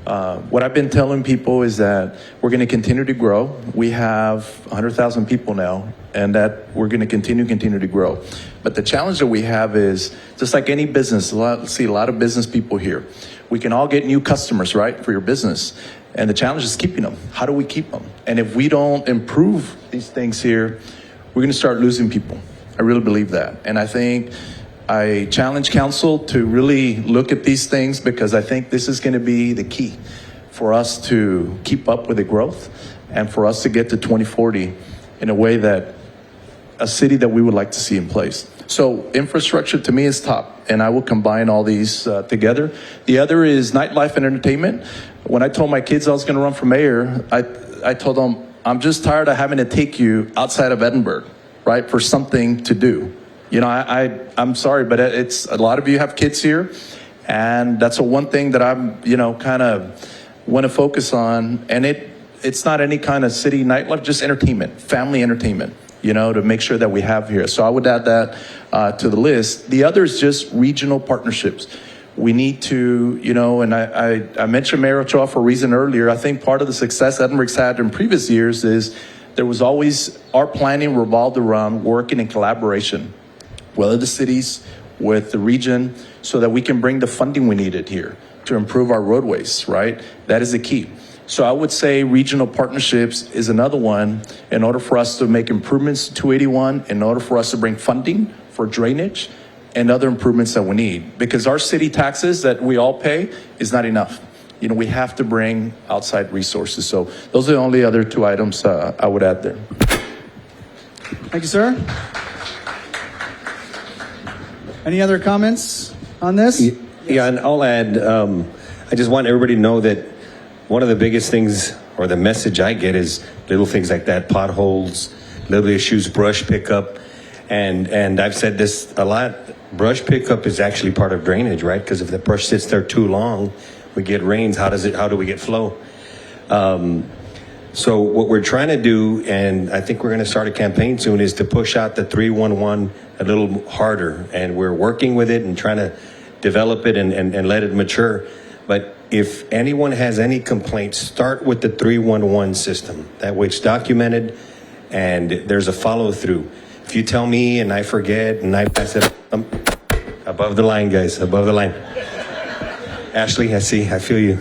What I've been telling people is that we're going to continue to grow. We have 100,000 people now, and that we're going to continue to grow. But the challenge that we have is, just like any business, see a lot of business people here. We can all get new customers, right, for your business. And the challenge is keeping them. How do we keep them? And if we don't improve these things here, we're going to start losing people. I really believe that. And I think I challenge council to really look at these things, because I think this is going to be the key for us to keep up with the growth and for us to get to 2040 in a way that a city that we would like to see in place. So infrastructure to me is top, and I will combine all these together. The other is nightlife and entertainment. When I told my kids I was going to run for mayor, I told them, I'm just tired of having to take you outside of Edinburg, right, for something to do. You know, I'm sorry, but it's a lot of you have kids here, and that's the one thing that I'm, kind of want to focus on. And it's not any kind of city nightlife, just entertainment, family entertainment, to make sure that we have here. So I would add that to the list. The other is just regional partnerships. We need to, and I mentioned Mayor Ochoa for a reason earlier. I think part of the success Edinburgh's had in previous years is there was always, our planning revolved around working in collaboration, whether the cities, with the region, so that we can bring the funding we needed here to improve our roadways, right? That is the key. So I would say regional partnerships is another one in order for us to make improvements to 281, in order for us to bring funding for drainage and other improvements that we need. Because our city taxes that we all pay is not enough. We have to bring outside resources. So those are the only other two items I would add there. Thank you, sir. Any other comments on this? Yeah, and I'll add, I just want everybody to know that one of the biggest things, or the message I get, is little things like that, potholes, little issues, brush pickup. And I've said this a lot, brush pickup is actually part of drainage, right? Because if the brush sits there too long, we get rains, how do we get flow? So what we're trying to do, and I think we're going to start a campaign soon, is to push out the 311 a little harder. And we're working with it and trying to develop it and let it mature. But if anyone has any complaints, start with the 311 system. That way it's documented and there's a follow through. If you tell me and I forget and I pass it above the line, guys, above the line. Ashley, I feel you.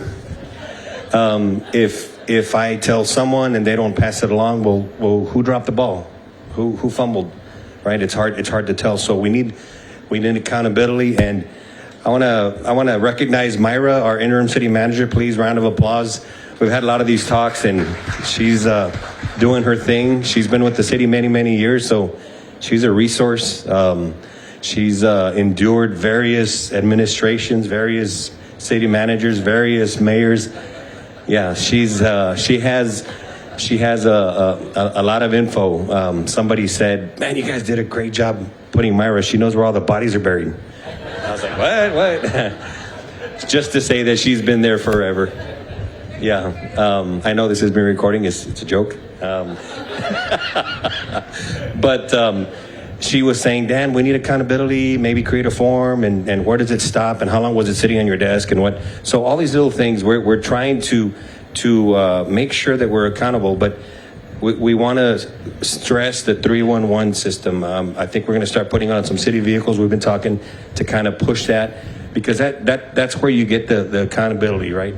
If I tell someone and they don't pass it along, well, who dropped the ball? Who fumbled? Right? It's hard to tell. So we need accountability. And I want to recognize Myra, our interim city manager. Please, round of applause. We've had a lot of these talks, and she's doing her thing. She's been with the city many years, so she's a resource. She's endured various administrations, various city managers, various mayors. Yeah, she has a lot of info. Somebody said, "Man, you guys did a great job putting Myra. She knows where all the bodies are buried." I was like, "What?" Just to say that she's been there forever. Yeah, I know this has been recording. It's a joke. But she was saying, "Dan, we need accountability. Maybe create a form, and where does it stop? And how long was it sitting on your desk? And what?" So all these little things, we're trying to make sure that we're accountable. But we want to stress the 311 system. I think we're going to start putting on some city vehicles. We've been talking to kind of push that, because that's where you get the accountability, right?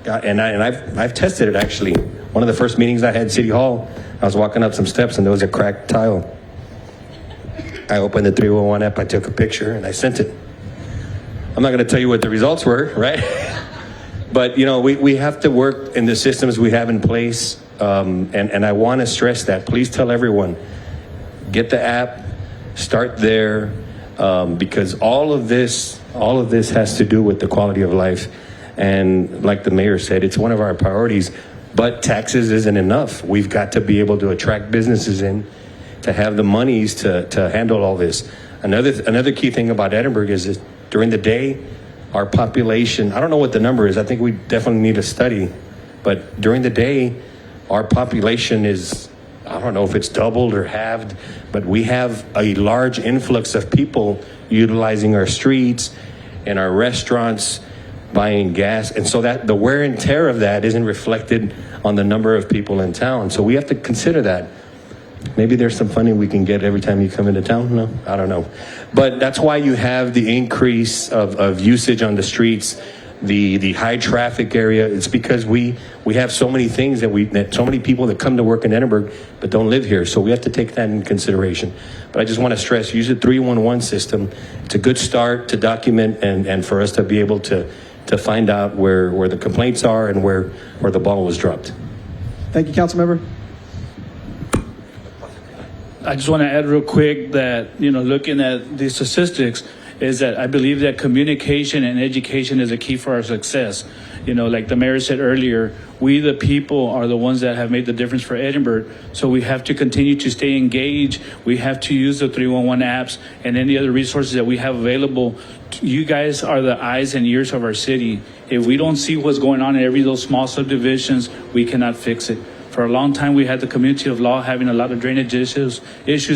And I've tested it, actually. One of the first meetings I had at City Hall, I was walking up some steps and there was a cracked tile. I opened the 311 app, I took a picture and I sent it. I'm not going to tell you what the results were, right? But, you know, we have to work in the systems we have in place. And I want to stress that. Please tell everyone, get the app, start there, because all of this has to do with the quality of life. And like the mayor said, it's one of our priorities. But taxes isn't enough. We've got to be able to attract businesses in, to have the monies to handle all this. Another key thing about Edinburg is that during the day, our population, I don't know what the number is. I think we definitely need a study. But during the day, our population is, I don't know if it's doubled or halved, but we have a large influx of people utilizing our streets and our restaurants, buying gas. And so that the wear and tear of that isn't reflected on the number of people in town. So we have to consider that. Maybe there's some funding we can get every time you come into town. No, I don't know. But that's why you have the increase of usage on the streets, the high traffic area. It's because we have so many things that so many people that come to work in Edinburg but don't live here. So we have to take that in consideration. But I just want to stress, use the 311 system. It's a good start to document and for us to be able to find out where the complaints are and where the ball was dropped. Thank you, Councilmember. I just want to add real quick that, you know, looking at the statistics, is that I believe that communication and education is a key for our success. You know, like the mayor said earlier, we the people are the ones that have made the difference for Edinburg. So we have to continue to stay engaged. We have to use the 311 apps and any other resources that we have available. You guys are the eyes and ears of our city. If we don't see what's going on in every of those small subdivisions, we cannot fix it. For a long time, we had the community of law having a lot of drainage issues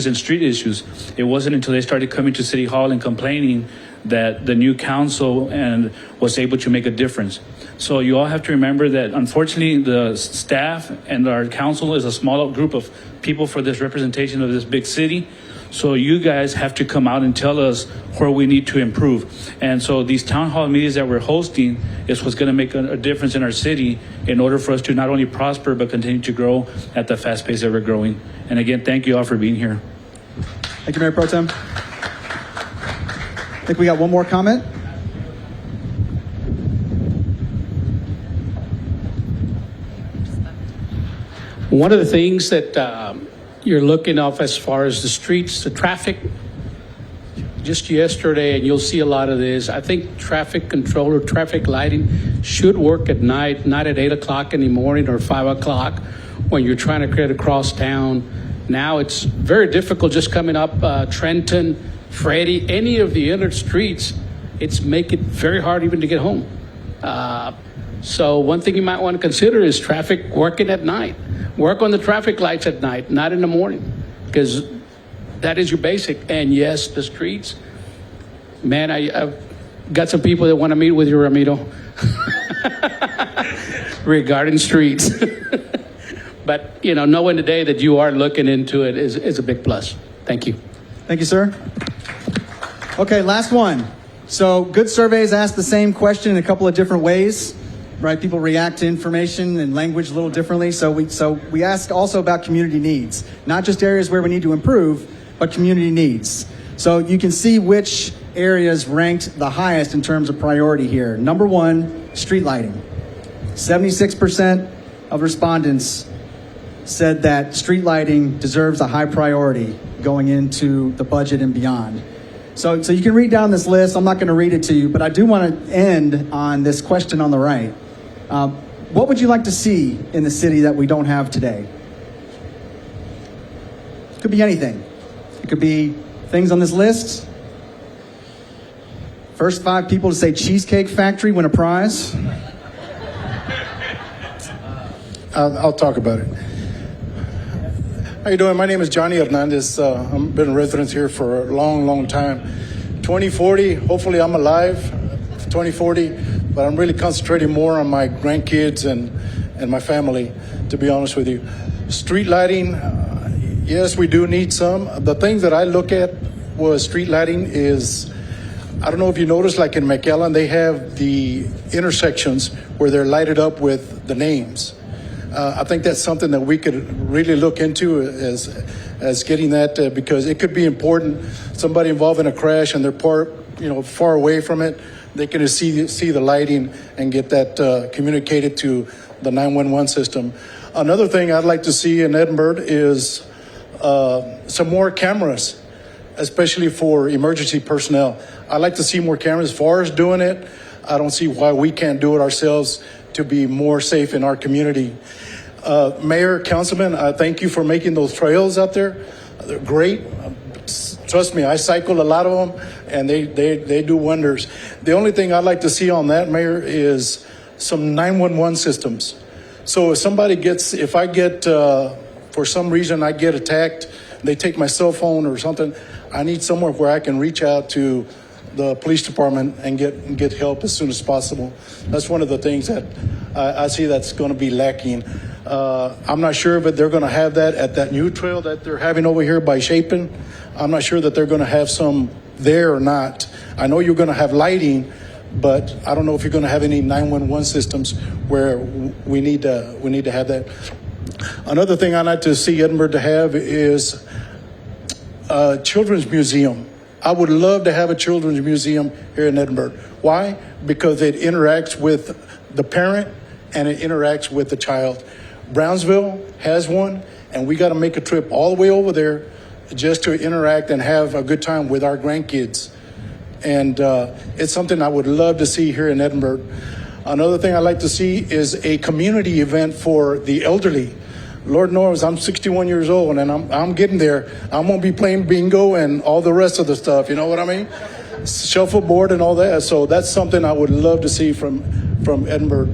and street issues. It wasn't until they started coming to City Hall and complaining that the new council and was able to make a difference. So you all have to remember that, unfortunately, the staff and our council is a small group of people for this representation of this big city. So you guys have to come out and tell us where we need to improve. And so these town hall meetings that we're hosting is what's going to make a difference in our city in order for us to not only prosper, but continue to grow at the fast pace that we're growing. And again, thank you all for being here. Thank you, Mayor Pro Tem. I think we got one more comment. One of the things that you're looking off as far as the streets, the traffic, just yesterday, and you'll see a lot of this, I think traffic control or traffic lighting should work at night, not at 8 o'clock in the morning or 5 o'clock when you're trying to get across town. Now it's very difficult just coming up Trenton, Freddie, any of the inner streets. It's make it very hard even to get home. So one thing you might want to consider is traffic working at night. Work on the traffic lights at night, not in the morning, because that is your basic. And yes, the streets. Man, I've got some people that want to meet with you, Ramiro, regarding streets. But, you know, knowing today that you are looking into it is a big plus. Thank you. Thank you, sir. Okay, last one. So good surveys ask the same question in a couple of different ways. Right, people react to information and language a little differently. So we ask also about community needs, not just areas where we need to improve, but community needs. So you can see which areas ranked the highest in terms of priority here. Number one, street lighting. 76% of respondents said that street lighting deserves a high priority going into the budget and beyond. So you can read down this list. I'm not going to read it to you, but I do want to end on this question on the right. What would you like to see in the city that we don't have today? It could be anything. It could be things on this list. First 5 people to say Cheesecake Factory win a prize. I'll talk about it. How you doing? My name is Johnny Hernandez. I've been a resident here for a long, long time. 2040, hopefully I'm alive for 2040, but I'm really concentrating more on my grandkids and my family, to be honest with you. Street lighting, yes, we do need some. The things that I look at was street lighting is, I don't know if you noticed, like in McAllen, they have the intersections where they're lighted up with the names. I think that's something that we could really look into as getting that because it could be important. Somebody involved in a crash and they're far away from it. they can see the lighting and get that communicated to the 911 system. Another thing I'd like to see in Edinburg is some more cameras, especially for emergency personnel. I'd like to see more cameras. As far as doing it, I don't see why we can't do it ourselves to be more safe in our community. Mayor, councilman, thank you for making those trails out there. They're great. Trust me, I cycle a lot of them, and they do wonders. The only thing I'd like to see on that, Mayor, is some 911 systems. So if I get, for some reason, I get attacked, they take my cell phone or something, I need somewhere where I can reach out to the police department and get help as soon as possible. That's one of the things that I see that's going to be lacking. I'm not sure, but they're going to have that at that new trail that they're having over here by Chapin. I'm not sure that they're going to have some there or not. I know you're going to have lighting, but I don't know if you're going to have any 911 systems where we need to have that. Another thing I'd like to see Edinburgh to have is a children's museum. I would love to have a children's museum here in Edinburgh. Why? Because it interacts with the parent and it interacts with the child. Brownsville has one, and we got to make a trip all the way over there just to interact and have a good time with our grandkids. And it's something I would love to see here in Edinburgh. Another thing I'd like to see is a community event for the elderly. Lord knows I'm 61 years old, and I'm getting there. I'm going to be playing bingo and all the rest of the stuff, you know what I mean? Shuffleboard and all that. So that's something I would love to see from Edinburgh.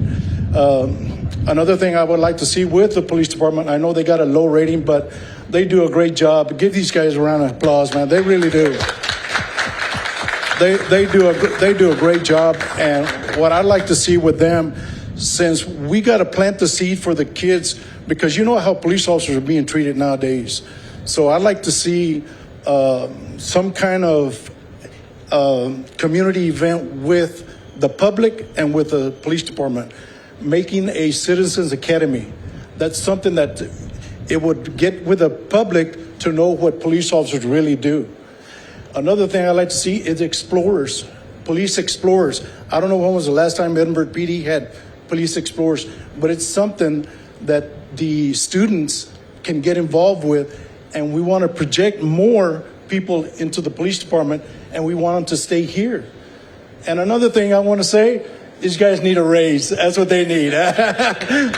Another thing I would like to see with the police department, I know they got a low rating, but they do a great job. Give these guys a round of applause, man. They really do. They do a great job. And what I'd like to see with them, since we got to plant the seed for the kids, because you know how police officers are being treated nowadays. So I'd like to see some kind of community event with the public and with the police department, making a citizens academy. That's something that it would get with the public to know what police officers really do. Another thing I'd like to see is explorers, police explorers. I don't know when was the last time Edinburgh PD had police explorers, but it's something that the students can get involved with, and we want to project more people into the police department, and we want them to stay here. And another thing I want to say, these guys need a raise. That's what they need.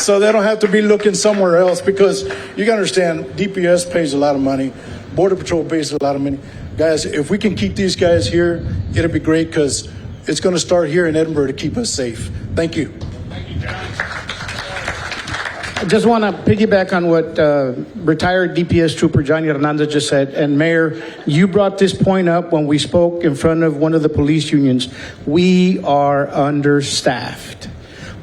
So they don't have to be looking somewhere else, because you got to understand, DPS pays a lot of money. Border Patrol pays a lot of money. Guys, if we can keep these guys here, it'll be great, because it's going to start here in Edinburgh to keep us safe. Thank you. I just want to piggyback on what retired DPS Trooper Johnny Hernandez just said. And Mayor, you brought this point up when we spoke in front of one of the police unions. We are understaffed.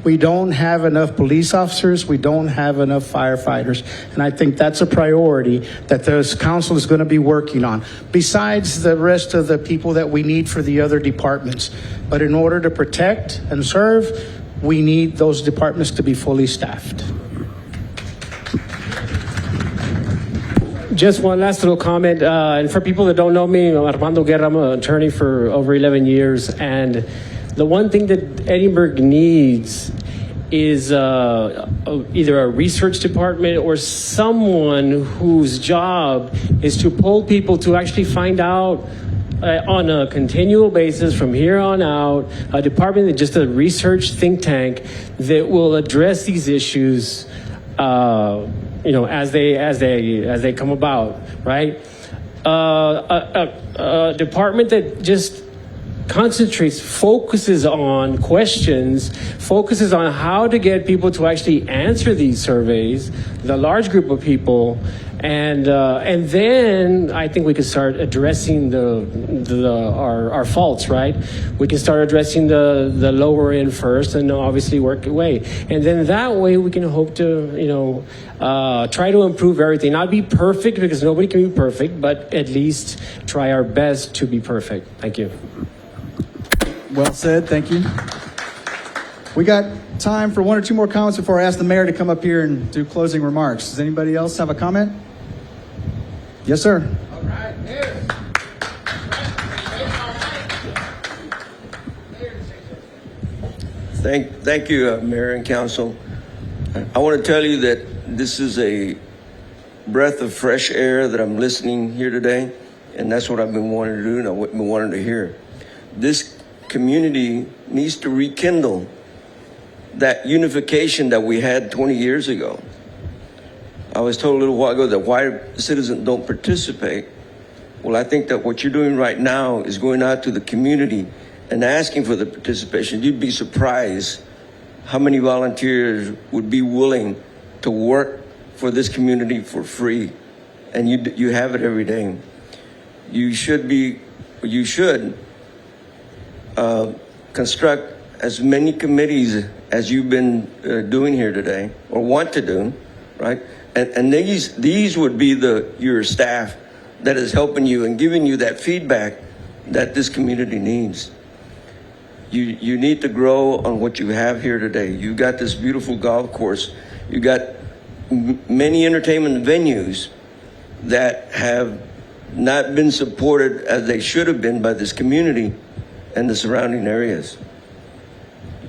We don't have enough police officers. We don't have enough firefighters. And I think that's a priority that this council is going to be working on, besides the rest of the people that we need for the other departments. But in order to protect and serve, we need those departments to be fully staffed. Just one last little comment. And for people that don't know me, I'm Armando Guerra. I'm an attorney for over 11 years. And the one thing that Edinburgh needs is either a research department or someone whose job is to pull people to actually find out on a continual basis from here on out, a department that just a research think tank that will address these issues as they come about, right? A department that just concentrates, focuses on questions, focuses on how to get people to actually answer these surveys, the large group of people, and then I think we can start addressing our faults, right? We can start addressing the lower end first, and obviously work away, and then that way we can hope to try to improve everything. Not be perfect, because nobody can be perfect, but at least try our best to be perfect. Thank you. Well said. Thank you. We got time for one or two more comments before I ask the mayor to come up here and do closing remarks. Does anybody else have a comment? Yes, sir. All right, Mayor. Thank you, Mayor and Council. I want to tell you that this is a breath of fresh air that I'm listening here today, and that's what I've been wanting to do and I've been wanting to hear. This community needs to rekindle that unification that we had 20 years ago. I was told a little while ago that why citizens don't participate. Well, I think that what you're doing right now is going out to the community and asking for the participation. You'd be surprised how many volunteers would be willing to work for this community for free, and you have it every day. You should construct as many committees as you've been doing here today, or want to do, right? And these would be your staff that is helping you and giving you that feedback that this community needs. You need to grow on what you have here today. You got this beautiful golf course. You got many entertainment venues that have not been supported as they should have been by this community and the surrounding areas.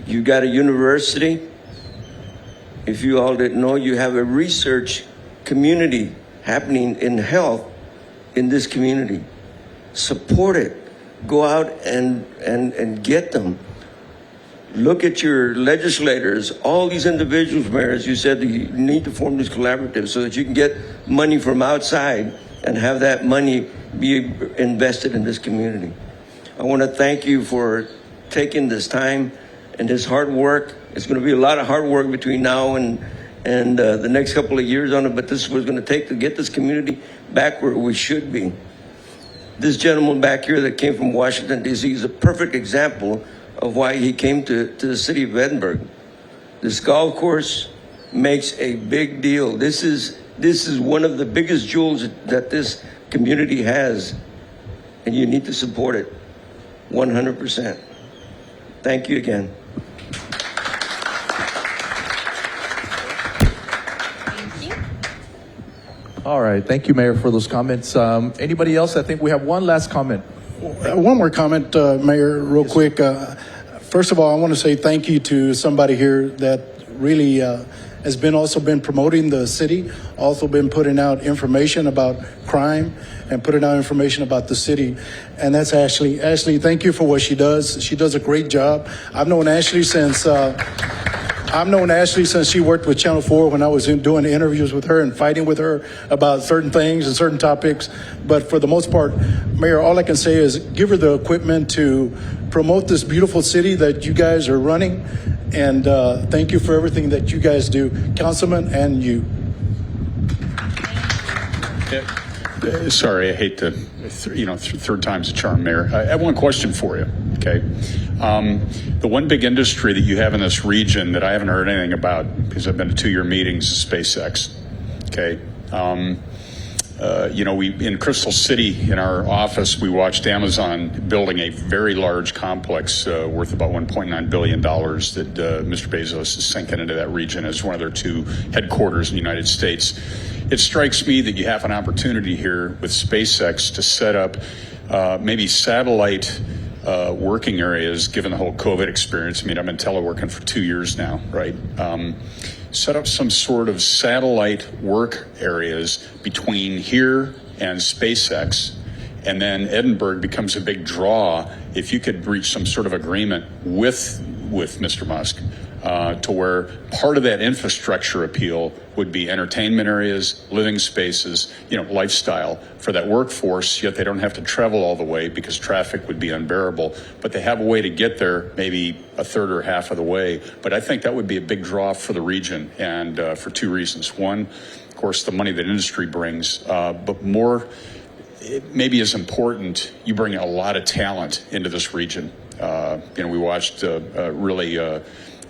You got a university. If you all didn't know, you have a research community happening in health in this community. Support it. Go out and get them. Look at your legislators, all these individuals, Mayor, as you said, you need to form these collaboratives so that you can get money from outside and have that money be invested in this community. I want to thank you for taking this time and this hard work. It's going to be a lot of hard work between now and the next couple of years on it, but this is what it's going to take to get this community back where we should be. This gentleman back here that came from Washington, D.C. is a perfect example of why he came to the city of Edinburg. This golf course makes a big deal. This is one of the biggest jewels that this community has, and you need to support it 100%. Thank you again. All right. Thank you, Mayor, for those comments. Anybody else? I think we have one last comment. One more comment, Mayor, real quick. First of all, I want to say thank you to somebody here that really has also been promoting the city, also been putting out information about crime and putting out information about the city. And that's Ashley. Ashley, thank you for what she does. She does a great job. I've known Ashley since she worked with Channel 4 when I was doing interviews with her and fighting with her about certain things and certain topics. But for the most part, Mayor, all I can say is give her the equipment to promote this beautiful city that you guys are running. And thank you for everything that you guys do, Councilman and you. Sorry, I hate to, third time's a charm, Mayor. I have one question for you, okay? The one big industry that you have in this region that I haven't heard anything about, because I've been to 2 year meetings, is SpaceX, okay? We in Crystal City, in our office, we watched Amazon building a very large complex worth about $1.9 billion that Mr. Bezos is sinking into that region as one of their 2 headquarters in the United States. It strikes me that you have an opportunity here with SpaceX to set up maybe satellite working areas, given the whole COVID experience. I mean, I've been teleworking for 2 years now, right? Set up some sort of satellite work areas between here and SpaceX, and then Edinburg becomes a big draw if you could reach some sort of agreement with Mr. Musk to where part of that infrastructure appeal would be entertainment areas, living spaces, lifestyle for that workforce, yet they don't have to travel all the way because traffic would be unbearable. But they have a way to get there maybe a third or half of the way. But I think that would be a big draw for the region, and for 2 reasons. One, of course, the money that industry brings, but more, it maybe is important, you bring a lot of talent into this region. We watched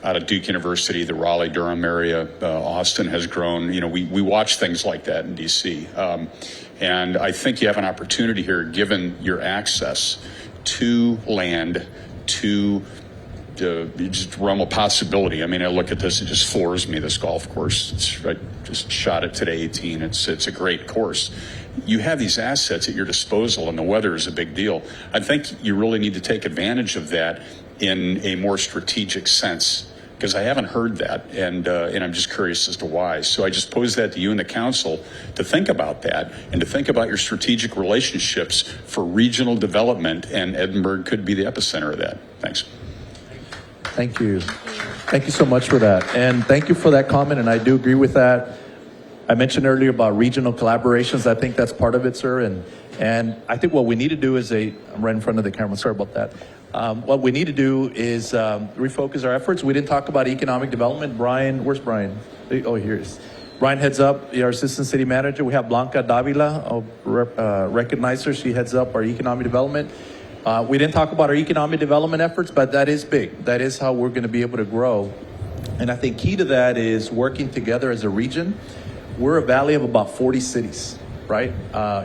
out of Duke University, the Raleigh-Durham area, Austin has grown. We watch things like that in D.C. And I think you have an opportunity here, given your access to land, to just realm of possibility. I mean, I look at this, it just floors me, this golf course. I just shot it today, 18. It's a great course. you have these assets at your disposal, and the weather is a big deal. I think you really need to take advantage of that in a more strategic sense, because I haven't heard that, and I'm just curious as to why. So I just pose that to you and the council to think about that, and to think about your strategic relationships for regional development, and Edinburg could be the epicenter of that. Thanks. Thank you. Thank you so much for that. And thank you for that comment, and I do agree with that. I mentioned earlier about regional collaborations. I think that's part of it, sir. And I think what we need to do is I'm right in front of the camera, sorry about that. What we need to do is refocus our efforts. We didn't talk about economic development. Brian, where's Brian? Oh, here he is. Brian heads up, our assistant city manager. We have Blanca Davila, I'll recognize her. She heads up our economic development. We didn't talk about our economic development efforts, but that is big. That is how we're going to be able to grow. And I think key to that is working together as a region. We're a valley of about 40 cities, right,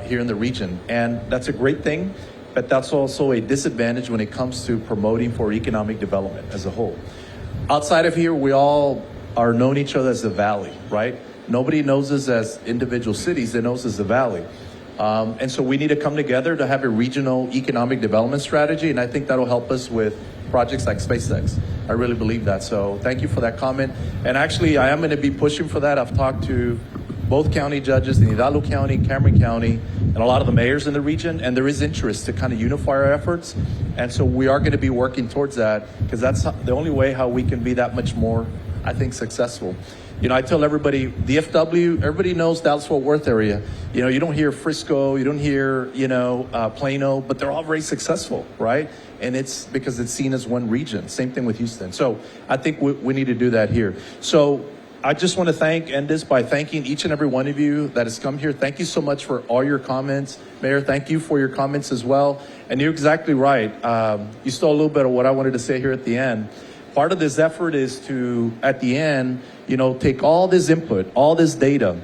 here in the region. And that's a great thing, but that's also a disadvantage when it comes to promoting for economic development as a whole. Outside of here, we all are known each other as the valley, right? Nobody knows us as individual cities, they know us as the valley. And so we need to come together to have a regional economic development strategy, and I think that'll help us with projects like SpaceX. I really believe that. So thank you for that comment. And actually, I am going to be pushing for that. I've talked to both county judges in Hidalgo County, Cameron County, and a lot of the mayors in the region, and there is interest to kind of unify our efforts. And so we are going to be working towards that, because that's the only way how we can be that much more, I think, successful. You know, I tell everybody, DFW, everybody knows Dallas-Fort Worth area. You know, you don't hear Frisco, you don't hear, Plano, but they're all very successful, right? And it's because it's seen as one region. Same thing with Houston. So I think we need to do that here. So I just want to end this by thanking each and every one of you that has come here. Thank you so much for all your comments. Mayor, thank you for your comments as well. And you're exactly right. You stole a little bit of what I wanted to say here at the end. Part of this effort is to, at the end, take all this input, all this data,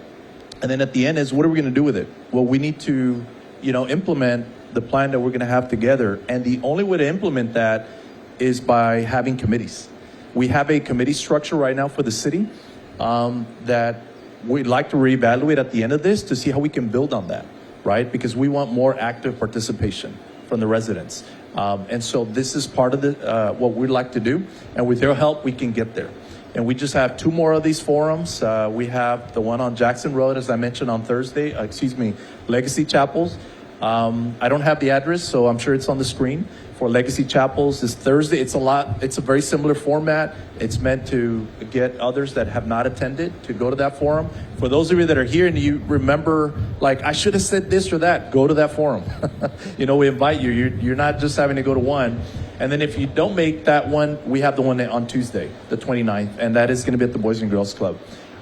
and then at the end is, what are we going to do with it? Well, we need to, implement the plan that we're going to have together. And the only way to implement that is by having committees. We have a committee structure right now for the city that we'd like to reevaluate at the end of this to see how we can build on that, right? Because we want more active participation from the residents. And so this is part of what we'd like to do. And with their help, we can get there. And we just have 2 more of these forums. We have the one on Jackson Road, as I mentioned on Thursday, Legacy Chapels. I don't have the address, so I'm sure it's on the screen. For Legacy Chapels this Thursday. It's a very similar format. It's meant to get others that have not attended to go to that forum. For those of you that are here and you remember, like, I should have said this or that, go to that forum. We invite you. You're not just having to go to one. And then if you don't make that one, we have the one on Tuesday, the 29th, and that is going to be at the Boys and Girls Club.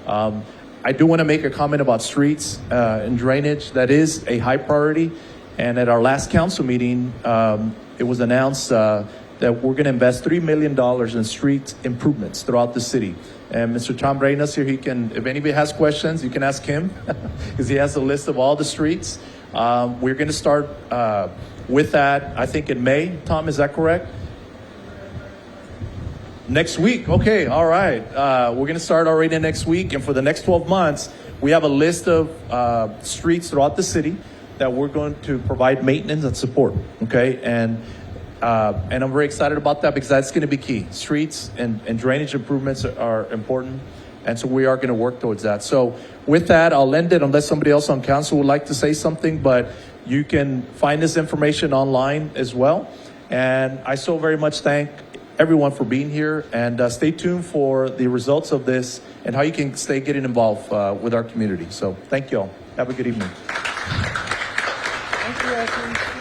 I do want to make a comment about streets and drainage. That is a high priority. And at our last council meeting, it was announced that we're going to invest $3 million in street improvements throughout the city. And Mr. Tom Reynas here, if anybody has questions, you can ask him, because he has a list of all the streets. We're going to start with that, I think, in May. Tom, is that correct? Next week. Okay, all right. We're going to start already next week. And for the next 12 months, we have a list of streets throughout the city that we're going to provide maintenance and support, okay? And I'm very excited about that, because that's going to be key. Streets and drainage improvements are important, and so we are going to work towards that. So with that, I'll end it unless somebody else on council would like to say something, but you can find this information online as well. And I so very much thank everyone for being here, and stay tuned for the results of this and how you can stay getting involved with our community. So thank you all. Have a good evening. Thank you, Rosie.